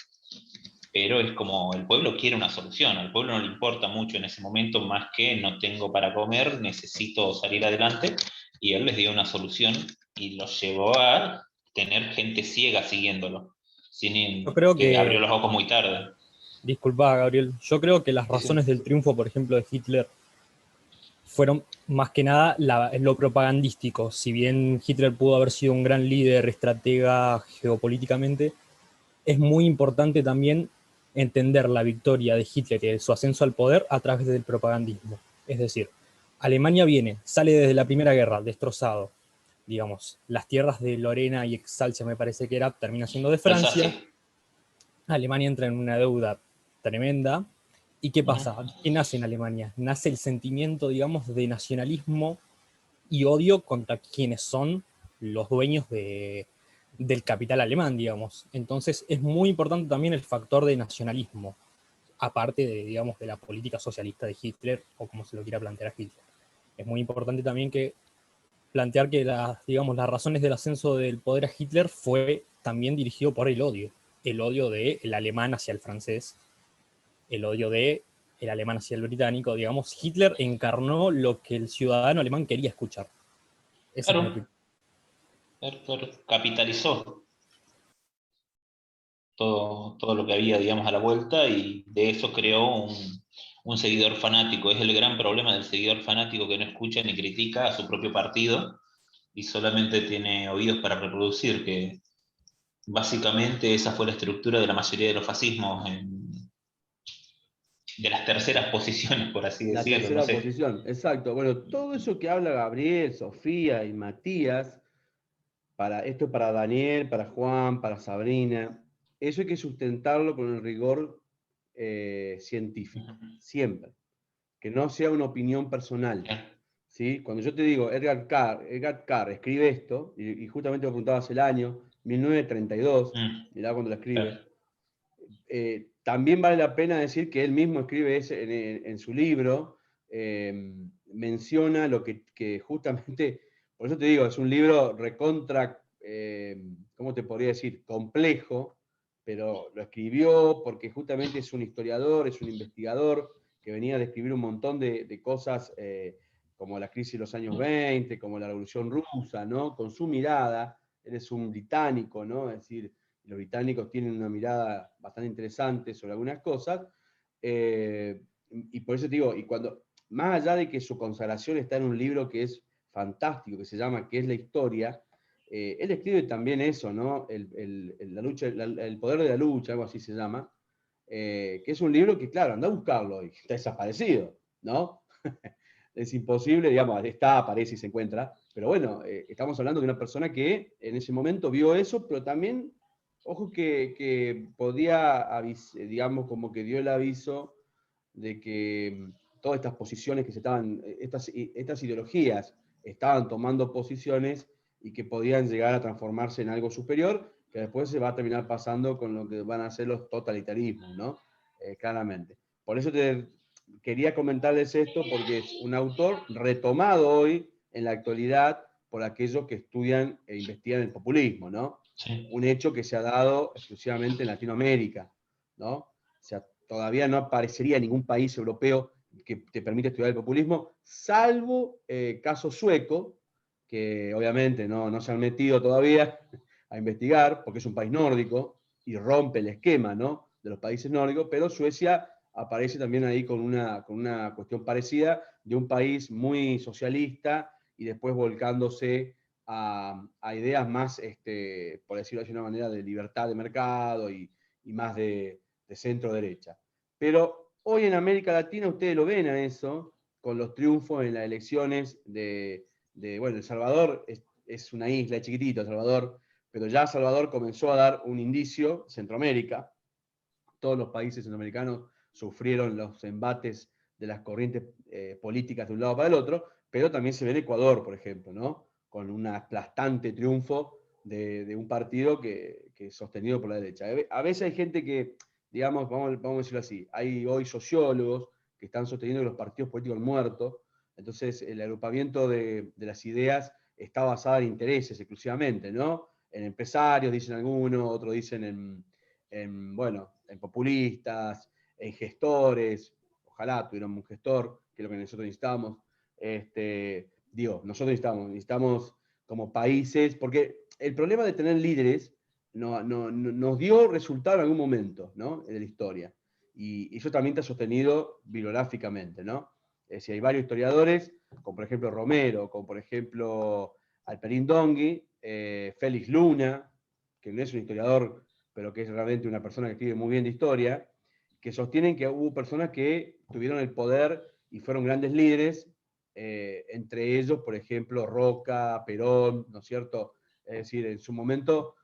Pero es como el pueblo quiere una solución, al pueblo no le importa mucho en ese momento más que no tengo para comer, necesito salir adelante, y él les dio una solución y los llevó a tener gente ciega siguiéndolo, Yo creo que abrió que, los ojos muy tarde. disculpa Gabriel, yo creo que las Sí, sí. razones del triunfo, por ejemplo, de Hitler, fueron más que nada lo propagandístico. Si bien Hitler pudo haber sido un gran líder, estratega geopolíticamente, es muy importante también entender la victoria de Hitler y su ascenso al poder a través del propagandismo. Es decir, Alemania sale desde la Primera Guerra destrozado. Digamos, las tierras de Lorena y Exalcia, me parece que era, termina siendo de Francia. Alsacia. Alemania entra en una deuda tremenda. ¿Y qué pasa? Ujú. ¿Qué nace en Alemania? Nace el sentimiento, digamos, de nacionalismo y odio contra quienes son los dueños del capital alemán, digamos. Entonces es muy importante también el factor de nacionalismo, aparte de, digamos, de la política socialista de Hitler, o como se lo quiera plantear a Hitler. Es muy importante también plantear que digamos, las razones del ascenso del poder a Hitler fue también dirigido por el odio del alemán hacia el francés, el odio del alemán hacia el británico. Digamos, Hitler encarnó lo que el ciudadano alemán quería escuchar. Esa es mi Claro, opinión. claro, capitalizó todo lo que había, digamos, a la vuelta, y de eso creó un seguidor fanático. Es el gran problema del seguidor fanático, que no escucha ni critica a su propio partido y solamente tiene oídos para reproducir, que básicamente esa fue la estructura de la mayoría de los fascismos, de las terceras posiciones, por así La decirlo, no tercera sé. posición, exacto. Bueno, todo eso que habla Gabriel, Sofía y Matías, esto es para Daniel, para Juan, para Sabrina, eso hay que sustentarlo con el rigor científico, siempre. Que no sea una opinión personal. ¿Sí? Cuando yo te digo, Edgar Carr escribe esto, y justamente me preguntabas el año, 1932, mirá cuando lo Claro. escribe, también vale la pena decir que él mismo escribe en su libro, menciona lo que justamente, por eso te digo, es un libro recontra, ¿cómo te podría decir? Complejo, pero lo escribió porque justamente es un historiador, es un investigador que venía a describir un montón de cosas como la crisis de los años 20, como la Revolución Rusa, ¿no? Con su mirada, él es un británico, ¿no? Es decir, los británicos tienen una mirada bastante interesante sobre algunas cosas, y por eso te digo, y cuando, más allá de que su consagración está en un libro que es fantástico, que se llama ¿Qué es la historia? Él escribe también eso, ¿no? La lucha, el poder de la lucha, algo así se llama, que es un libro que, claro, anda a buscarlo y está desaparecido, ¿no? Es imposible, digamos, está, aparece y se encuentra, pero bueno, estamos hablando de una persona que en ese momento vio eso, pero también, ojo que podía, digamos, como que dio el aviso de que todas estas posiciones que se estaban, estas ideologías estaban tomando posiciones y que podían llegar a transformarse en algo superior, que después se va a terminar pasando con lo que van a ser los totalitarismos, ¿no? Claramente. Por eso quería comentarles esto, porque es un autor retomado hoy en la actualidad por aquellos que estudian e investigan el populismo, ¿no? Sí. Un hecho que se ha dado exclusivamente en Latinoamérica, ¿no? O sea, todavía no aparecería ningún país europeo que te permite estudiar el populismo, salvo caso sueco, que obviamente no se han metido todavía a investigar, porque es un país nórdico y rompe el esquema, ¿no? De los países nórdicos, pero Suecia aparece también ahí con una cuestión parecida de un país muy socialista y después volcándose a ideas más, por decirlo de una manera, de libertad de mercado y más de centro derecha. Pero hoy en América Latina ustedes lo ven a eso, con los triunfos en las elecciones bueno, El Salvador es una isla chiquitita, El Salvador, pero ya Salvador comenzó a dar un indicio, Centroamérica, todos los países centroamericanos sufrieron los embates de las corrientes políticas de un lado para el otro, pero también se ve en Ecuador, por ejemplo, ¿no? Con un aplastante triunfo de un partido que es sostenido por la derecha. A veces hay gente que, digamos, vamos a decirlo así, hay hoy sociólogos que están sosteniendo que los partidos políticos han muerto, entonces el agrupamiento de las ideas está basado en intereses exclusivamente, ¿no? En empresarios, dicen algunos, otros dicen bueno, en populistas, en gestores, ojalá tuviéramos un gestor, que es lo que nosotros necesitamos. Nosotros necesitamos como países, porque el problema de tener líderes nos dio resultado en algún momento, ¿no? De la historia. Y eso también está sostenido bibliográficamente, ¿no? Es decir, hay varios historiadores, como por ejemplo Romero, como por ejemplo Alperín Dongui, Félix Luna, que no es un historiador, pero que es realmente una persona que escribe muy bien de historia, que sostienen que hubo personas que tuvieron el poder y fueron grandes líderes, entre ellos, por ejemplo, Roca, Perón, ¿no es cierto? Es decir, en su momento,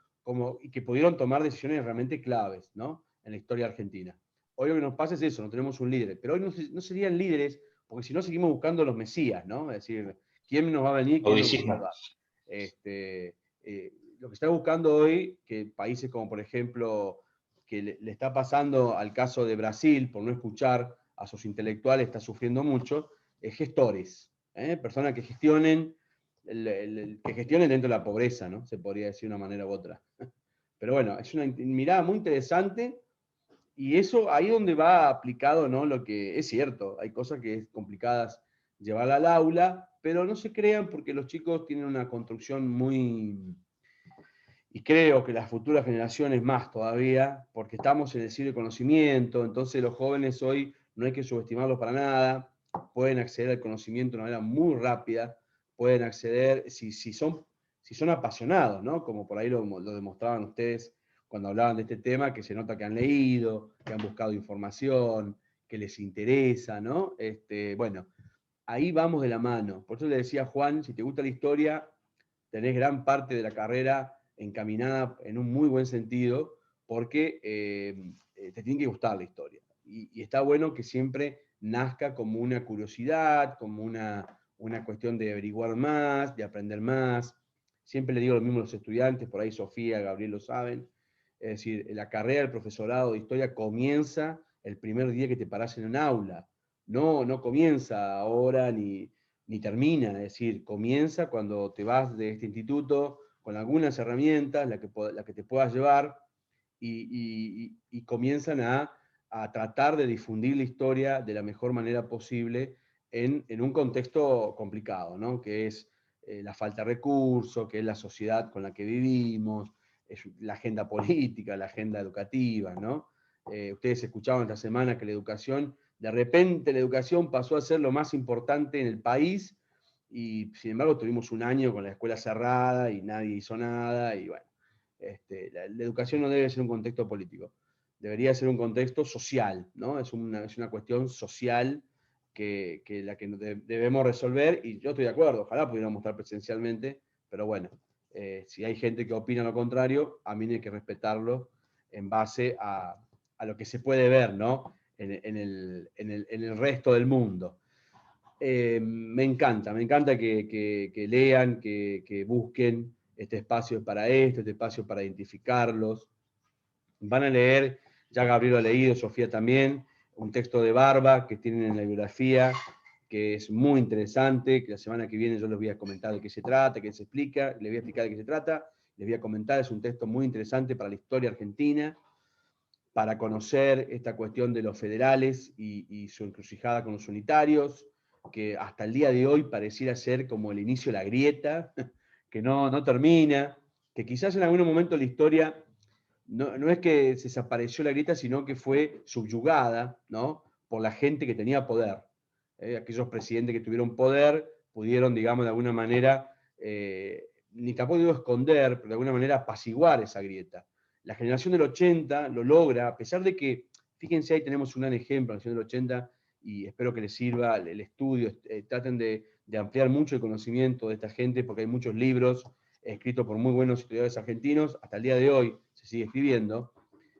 y que pudieron tomar decisiones realmente claves, ¿no? En la historia argentina. Hoy lo que nos pasa es eso, no tenemos un líder, pero hoy no serían líderes, porque si no seguimos buscando los mesías, ¿no? Es decir, ¿quién nos va a venir? ¿Quién nos va a salvar? Lo que está buscando hoy, que países como por ejemplo, que le está pasando al caso de Brasil, por no escuchar a sus intelectuales, está sufriendo mucho, gestores, personas que gestionen, que gestionen dentro de la pobreza, ¿no? Se podría decir de una manera u otra. Pero bueno, es una mirada muy interesante, y eso ahí donde va aplicado, ¿no? Lo que es cierto, hay cosas que es complicadas llevar al aula, pero no se crean porque los chicos tienen una construcción muy... Y creo que las futuras generaciones más todavía, porque estamos en el siglo del conocimiento, entonces los jóvenes hoy no hay que subestimarlos para nada, pueden acceder al conocimiento de una manera muy rápida, pueden acceder, si son apasionados, ¿no? Como por ahí lo demostraban ustedes cuando hablaban de este tema, que se nota que han leído, que han buscado información, que les interesa, ¿no? Bueno, ahí vamos de la mano. Por eso le decía a Juan, si te gusta la historia, tenés gran parte de la carrera encaminada en un muy buen sentido, porque te tiene que gustar la historia. Y está bueno que siempre nazca como una curiosidad, como una cuestión de averiguar más, de aprender más. Siempre le digo lo mismo a los estudiantes, por ahí Sofía, Gabriel lo saben. Es decir, la carrera del profesorado de historia comienza el primer día que te parás en un aula. No comienza ahora ni termina, es decir, comienza cuando te vas de este instituto con algunas herramientas, la que te puedas llevar, y comienzan a tratar de difundir la historia de la mejor manera posible en un contexto complicado, ¿no? Que es la falta de recursos, que es la sociedad con la que vivimos, es la agenda política, la agenda educativa, ¿no? Ustedes escuchaban esta semana que de repente la educación pasó a ser lo más importante en el país, y sin embargo tuvimos un año con la escuela cerrada y nadie hizo nada, y bueno, la educación no debe ser un contexto político, debería ser un contexto social, ¿no? Es una cuestión social que la que debemos resolver, y yo estoy de acuerdo, ojalá pudiéramos estar presencialmente, pero bueno, si hay gente que opina lo contrario, a mí hay que respetarlo en base a lo que se puede ver, ¿no? En el resto del mundo. Me encanta que lean, que busquen. Este espacio es para esto, este espacio para identificarlos. Van a leer, ya Gabriel lo ha leído, Sofía también, un texto de Barba que tienen en la bibliografía, que es muy interesante, que la semana que viene yo les voy a comentar de qué se trata, qué se explica, les voy a explicar de qué se trata, les voy a comentar, es un texto muy interesante para la historia argentina, para conocer esta cuestión de los federales y su encrucijada con los unitarios, que hasta el día de hoy pareciera ser como el inicio de la grieta, que no termina, que quizás en algún momento de la historia no es que se desapareció la grieta, sino que fue subyugada, ¿no? Por la gente que tenía poder. Aquellos presidentes que tuvieron poder pudieron, digamos, de alguna manera, ni tampoco digo esconder, pero de alguna manera apaciguar esa grieta. La generación del 80 lo logra, a pesar de que, fíjense, ahí tenemos un gran ejemplo, la generación del 80, y espero que les sirva el estudio, traten de ampliar mucho el conocimiento de esta gente, porque hay muchos libros escritos por muy buenos historiadores argentinos, hasta el día de hoy se sigue escribiendo.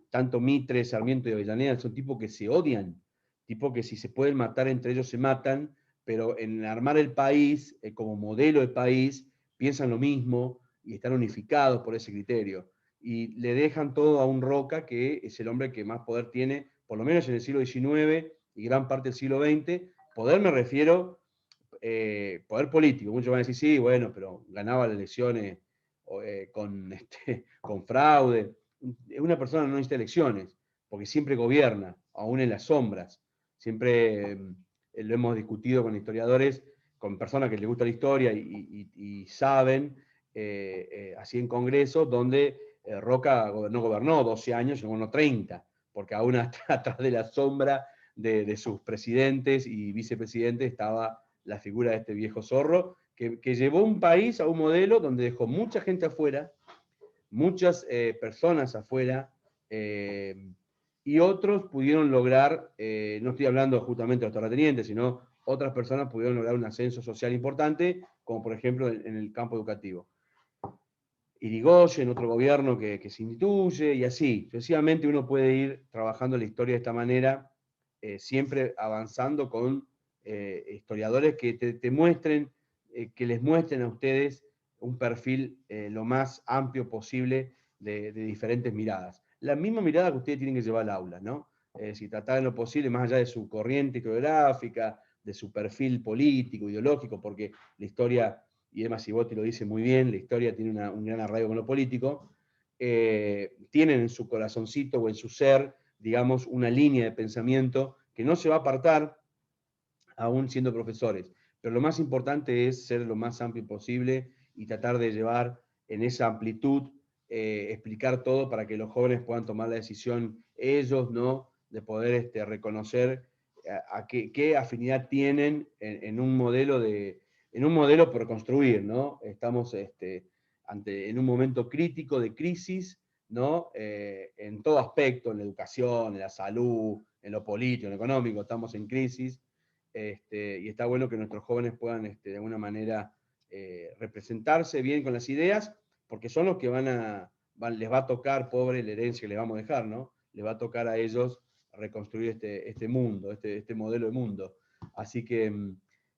Tanto Mitre, Sarmiento y Avellaneda son tipos que se odian, tipos que si se pueden matar entre ellos se matan, pero en armar el país, como modelo de país, piensan lo mismo, y están unificados por ese criterio. Y le dejan todo a un Roca, que es el hombre que más poder tiene, por lo menos en el siglo XIX y gran parte del siglo XX. Poder me refiero, poder político. Muchos van a decir, sí, bueno, pero ganaba las elecciones con fraude. Una persona no necesita elecciones, porque siempre gobierna, aún en las sombras. Siempre lo hemos discutido con historiadores, con personas que les gusta la historia y saben, así en congresos, donde Roca no gobernó 12 años, sino gobernó 30, porque aún atrás de la sombra de sus presidentes y vicepresidentes estaba la figura de este viejo zorro, que llevó un país a un modelo donde dejó mucha gente afuera, muchas personas afuera, y otros pudieron lograr, no estoy hablando justamente de los terratenientes, sino otras personas pudieron lograr un ascenso social importante, como por ejemplo en el campo educativo. Irigoyen, otro gobierno que se instituye, y así, sucesivamente uno puede ir trabajando la historia de esta manera, siempre avanzando con historiadores que te muestren, que les muestren a ustedes un perfil lo más amplio posible de diferentes miradas. La misma mirada que ustedes tienen que llevar al aula, ¿no? Si tratar en lo posible, más allá de su corriente historiográfica, de su perfil político, ideológico, porque la historia, y Emma Sibotti lo dice muy bien, la historia tiene un gran arraigo con lo político, tienen en su corazoncito o en su ser, digamos, una línea de pensamiento que no se va a apartar aún siendo profesores. Pero lo más importante es ser lo más amplio posible y tratar de llevar en esa amplitud, explicar todo para que los jóvenes puedan tomar la decisión ellos, ¿no? De poder reconocer a qué afinidad tienen en un modelo por construir, ¿no? Estamos en un momento crítico de crisis, ¿no? En todo aspecto, en la educación, en la salud, en lo político, en lo económico, estamos en crisis. Y está bueno que nuestros jóvenes puedan de alguna manera representarse bien con las ideas, porque son los que les va a tocar, pobre, la herencia que les vamos a dejar, ¿no? Les va a tocar a ellos reconstruir este mundo, este modelo de mundo. Así que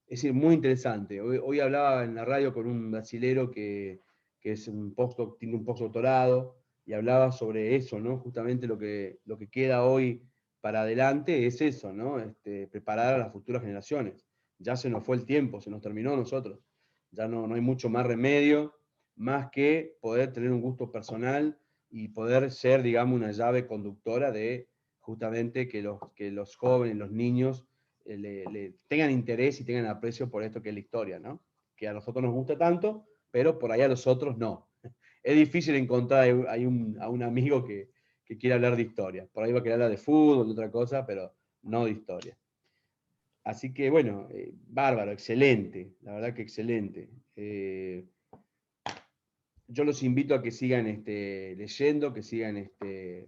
es muy interesante. Hoy hablaba en la radio con un brasilero que tiene un postdoctorado, y hablaba sobre eso, ¿no? Justamente lo que queda hoy para adelante es eso, ¿no? Preparar a las futuras generaciones. Ya se nos fue el tiempo, se nos terminó a nosotros. Ya no hay mucho más remedio, más que poder tener un gusto personal y poder ser, digamos, una llave conductora de justamente que los jóvenes, los niños, le tengan interés y tengan aprecio por esto que es la historia, ¿no? Que a nosotros nos gusta tanto, pero por ahí a los otros no. Es difícil encontrar a un amigo que quiera hablar de historia. Por ahí va a querer hablar de fútbol, de otra cosa, pero no de historia. Así que bueno, bárbaro, excelente, la verdad que excelente. Yo los invito a que sigan leyendo, que sigan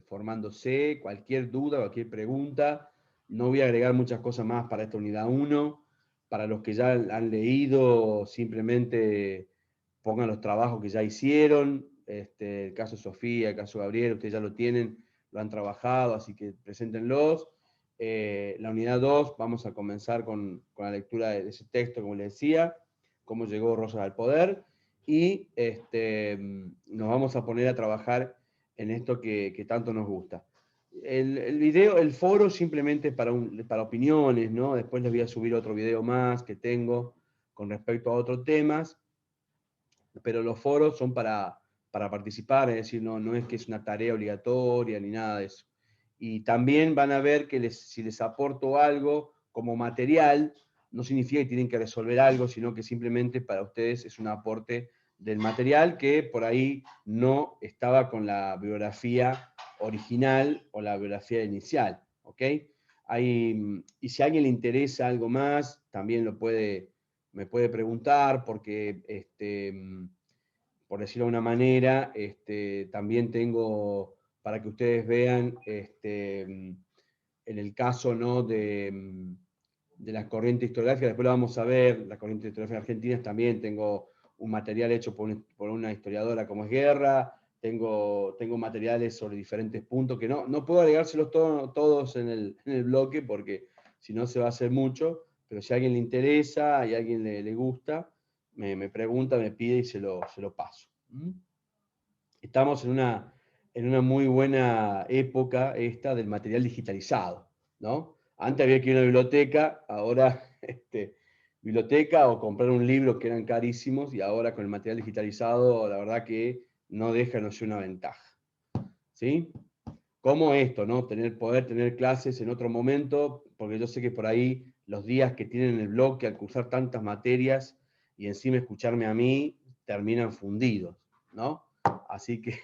formándose, cualquier duda, cualquier pregunta. No voy a agregar muchas cosas más para esta unidad 1. Para los que ya han leído, simplemente pongan los trabajos que ya hicieron. El caso de Sofía, el caso de Gabriel, ustedes ya lo tienen, lo han trabajado, así que preséntenlos. La unidad 2, vamos a comenzar con la lectura de ese texto, como les decía, cómo llegó Rosas al poder. Y nos vamos a poner a trabajar en esto que tanto nos gusta. El foro simplemente para opiniones, ¿no? Después les voy a subir otro video más que tengo con respecto a otros temas, pero los foros son para participar, es decir, no es que es una tarea obligatoria ni nada de eso. Y también van a ver que si les aporto algo como material, no significa que tienen que resolver algo, sino que simplemente para ustedes es un aporte del material que por ahí no estaba con la biografía original o la biografía inicial, ¿ok? Y si a alguien le interesa algo más, también me puede preguntar, porque, por decirlo de una manera, también tengo, para que ustedes vean, en el caso, ¿no? de las corrientes historiográficas, después lo vamos a ver, las corrientes historiográficas argentinas, también tengo un material hecho por una historiadora como es Guerra, tengo materiales sobre diferentes puntos, que no puedo agregárselos todos en el bloque, porque si no se va a hacer mucho, pero si a alguien le interesa y a alguien le gusta, me pregunta, me pide y se lo paso. ¿Mm? Estamos en una muy buena época esta del material digitalizado, ¿no? Antes había que ir a una biblioteca, ahora biblioteca o comprar un libro que eran carísimos, y ahora con el material digitalizado, la verdad que no deja de ser una ventaja, ¿sí? Como esto, ¿no? Poder tener clases en otro momento, porque yo sé que por ahí los días que tienen el bloque al cursar tantas materias y encima escucharme a mí, terminan fundidos, ¿no? Así que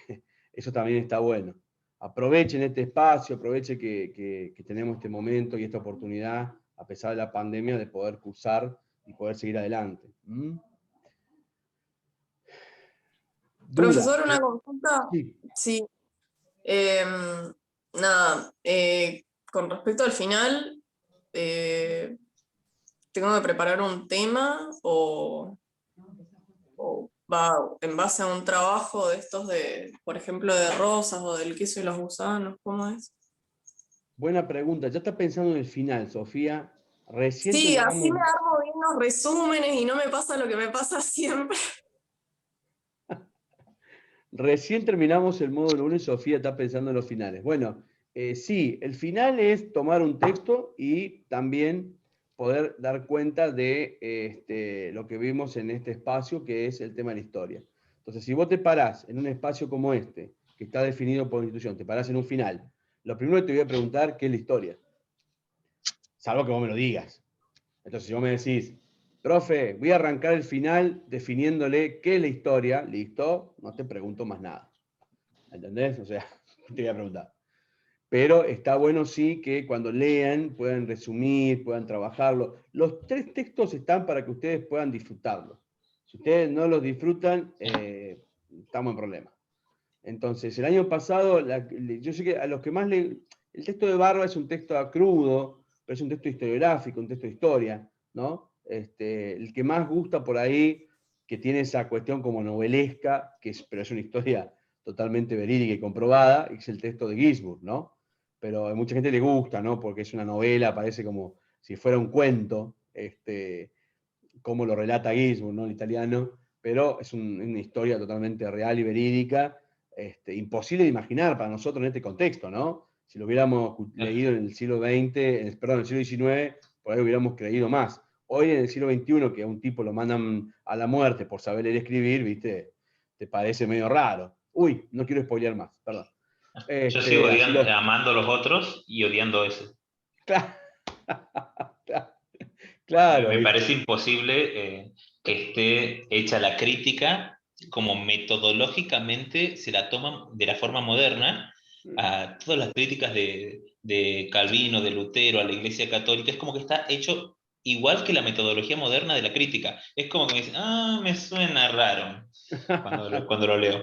eso también está bueno. Aprovechen este espacio, aprovechen que tenemos este momento y esta oportunidad, a pesar de la pandemia, de poder cursar y poder seguir adelante. ¿Mm? ¿Dudas? Profesor, una consulta. Sí. Sí. Nada, con respecto al final, ¿tengo que preparar un tema o va en base a un trabajo de estos de, por ejemplo, de rosas o del queso y los gusanos? ¿Cómo es? Buena pregunta. Ya está pensando en el final, Sofía. Recién Sí, así terminamos. me armo bien los resúmenes y no me pasa lo que me pasa siempre. Recién terminamos el módulo 1 y Sofía está pensando en los finales. Bueno, sí, el final es tomar un texto y también poder dar cuenta de lo que vimos en este espacio, que es el tema de la historia. Entonces, si vos te parás en un espacio como este, que está definido por institución, te parás en un final, lo primero que te voy a preguntar, ¿qué es la historia? Salvo que vos me lo digas. Entonces, si vos me decís, profe, voy a arrancar el final definiéndole qué es la historia, listo, no te pregunto más nada. ¿Entendés? O sea, te voy a preguntar. Pero está bueno sí que cuando lean puedan resumir, puedan trabajarlo. Los 3 textos están para que ustedes puedan disfrutarlos. Si ustedes no los disfrutan, estamos en problema. Entonces, el año pasado, yo sé que a los que más el texto de Barba es un texto crudo, pero es un texto historiográfico, un texto de historia, ¿no? El que más gusta por ahí, que tiene esa cuestión como novelesca, pero es una historia totalmente verídica y comprobada, es el texto de Ginsburg, ¿no? Pero a mucha gente le gusta, ¿no? Porque es una novela, parece como si fuera un cuento, como lo relata Ginsburg, ¿no? En italiano, pero es una historia totalmente real y verídica, imposible de imaginar para nosotros en este contexto, ¿no? Si lo hubiéramos leído en el siglo XX, perdón, en el siglo XIX, por ahí hubiéramos creído más. Hoy en el siglo XXI, que a un tipo lo mandan a la muerte por saber leer y escribir, ¿viste? Te parece medio raro. Uy, no quiero spoilear más, perdón. Yo sigo Así amando a los otros y odiando ese. Claro, Me ¿viste? parece imposible que esté hecha la crítica como metodológicamente se la toman de la forma moderna a todas las críticas de Calvino, de Lutero, a la Iglesia Católica. Es como que está hecho igual que la metodología moderna de la crítica. Es como que me dicen, me suena raro cuando lo leo.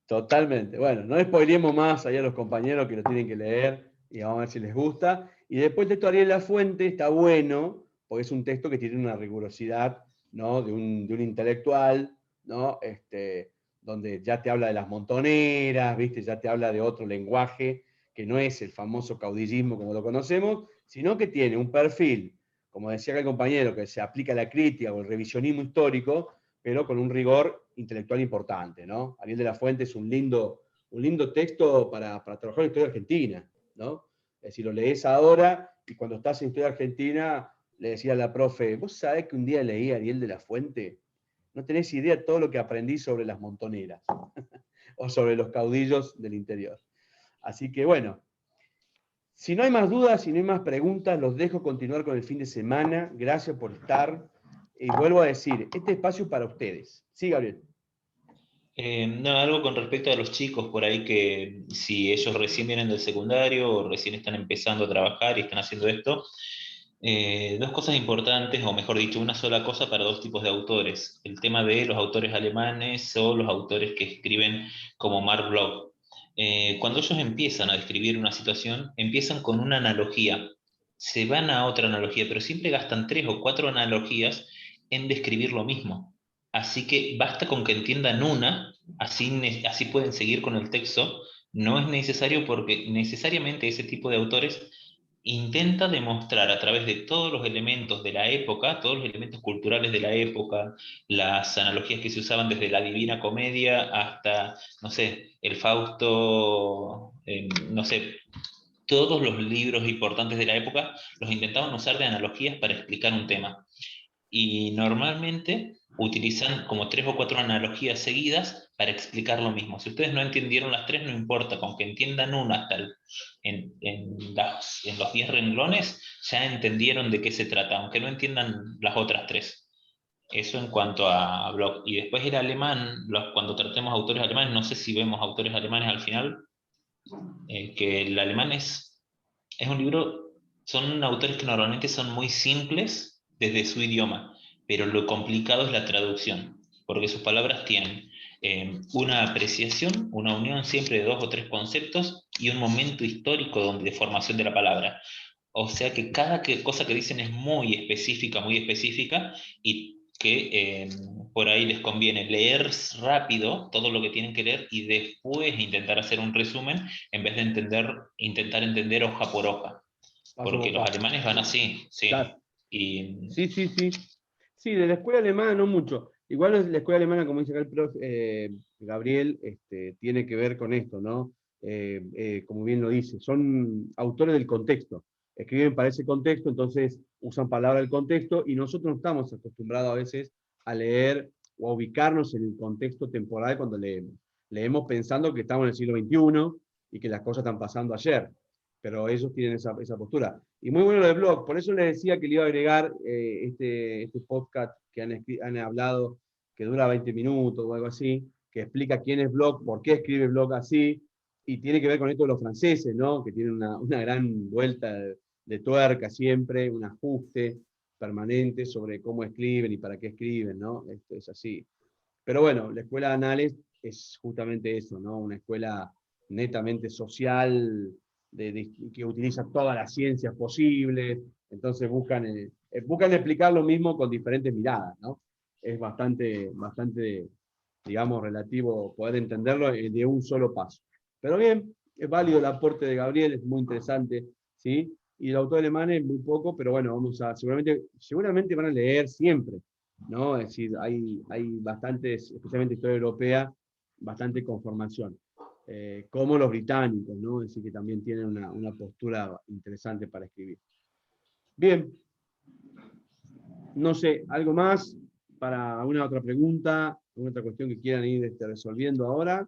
Totalmente. Bueno, no spoilemos más allá a los compañeros que lo tienen que leer y vamos a ver si les gusta. Y después el texto de Ariel Lafuente está bueno, porque es un texto que tiene una rigurosidad, ¿no? de un intelectual, ¿no? Donde ya te habla de las montoneras, ¿viste? Ya te habla de otro lenguaje, que no es el famoso caudillismo como lo conocemos, sino que tiene un perfil, como decía acá el compañero, que se aplica a la crítica o el revisionismo histórico, pero con un rigor intelectual importante, ¿no? Ariel de la Fuente es un lindo texto para trabajar en historia argentina, ¿no? Es decir, lo lees ahora y cuando estás en historia argentina le decía a la profe, ¿vos sabés que un día leí a Ariel de la Fuente? No tenés idea de todo lo que aprendí sobre las montoneras o sobre los caudillos del interior. Así que bueno, si no hay más dudas, si no hay más preguntas, los dejo continuar con el fin de semana. Gracias por estar. Y vuelvo a decir, este espacio es para ustedes. Sí, Gabriel. No, algo con respecto a los chicos por ahí que si ellos recién vienen del secundario o recién están empezando a trabajar y están haciendo esto, dos cosas importantes, o mejor dicho, una sola cosa para dos tipos de autores. El tema de los autores alemanes o los autores que escriben como Mark Bloch. Cuando ellos empiezan a describir una situación, empiezan con una analogía, se van a otra analogía, pero siempre gastan 3 o 4 analogías en describir lo mismo. Así que basta con que entiendan una, así pueden seguir con el texto. No es necesario porque necesariamente ese tipo de autores intenta demostrar a través de todos los elementos de la época, todos los elementos culturales de la época, las analogías que se usaban desde la Divina Comedia hasta, no sé, el Fausto, no sé, todos los libros importantes de la época los intentaban usar de analogías para explicar un tema. Y normalmente utilizan como 3 o 4 analogías seguidas para explicar lo mismo. Si ustedes no entendieron las 3, no importa, con que entiendan una hasta en los 10 renglones, ya entendieron de qué se trata, aunque no entiendan las otras 3. Eso en cuanto a Bloch. Y después el alemán, cuando tratemos autores alemanes, no sé si vemos autores alemanes al final, que el alemán es un libro, son autores que normalmente son muy simples desde su idioma, pero lo complicado es la traducción, porque sus palabras tienen una apreciación, una unión siempre de 2 o 3 conceptos y un momento histórico de formación de la palabra. O sea que cada cosa que dicen es muy específica, y que por ahí les conviene leer rápido todo lo que tienen que leer y después intentar hacer un resumen en vez de intentar entender hoja por hoja. Paso Porque por los paso. alemanes van así, sí. Claro. Y Sí, sí, sí. Sí, de la escuela alemana no mucho. Igual la escuela alemana, como dice acá el profe Gabriel, tiene que ver con esto, ¿no? Como bien lo dice, son autores del contexto. Escriben para ese contexto, entonces usan palabras del contexto, y nosotros no estamos acostumbrados a veces a leer o a ubicarnos en el contexto temporal cuando leemos. Leemos pensando que estamos en el siglo XXI y que las cosas están pasando ayer, pero ellos tienen esa postura. Y muy bueno lo de Bloch, por eso les decía que le iba a agregar este podcast que han hablado, que dura 20 minutos o algo así, que explica quién es Bloch, por qué escribe Bloch así, y tiene que ver con esto de los franceses, ¿no? Que tienen una gran vuelta de tuerca siempre, un ajuste permanente sobre cómo escriben y para qué escriben, ¿no? Esto es así. Pero bueno, la escuela de Anales es justamente eso, ¿no? Una escuela netamente social, que utiliza todas las ciencias posibles, entonces buscan explicar lo mismo con diferentes miradas, ¿no? Es bastante, digamos, relativo poder entenderlo de un solo paso. Pero bien, es válido el aporte de Gabriel, es muy interesante, ¿sí? Y el autor alemán es muy poco, pero bueno, seguramente van a leer siempre, ¿no? Es decir, hay bastantes, especialmente historia europea, bastante conformación. Como los británicos, ¿no? Es decir, que también tienen una postura interesante para escribir. Bien, no sé, ¿algo más para alguna otra pregunta, alguna otra cuestión que quieran ir resolviendo ahora?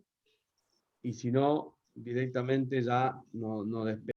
Y si no, directamente ya no despedimos.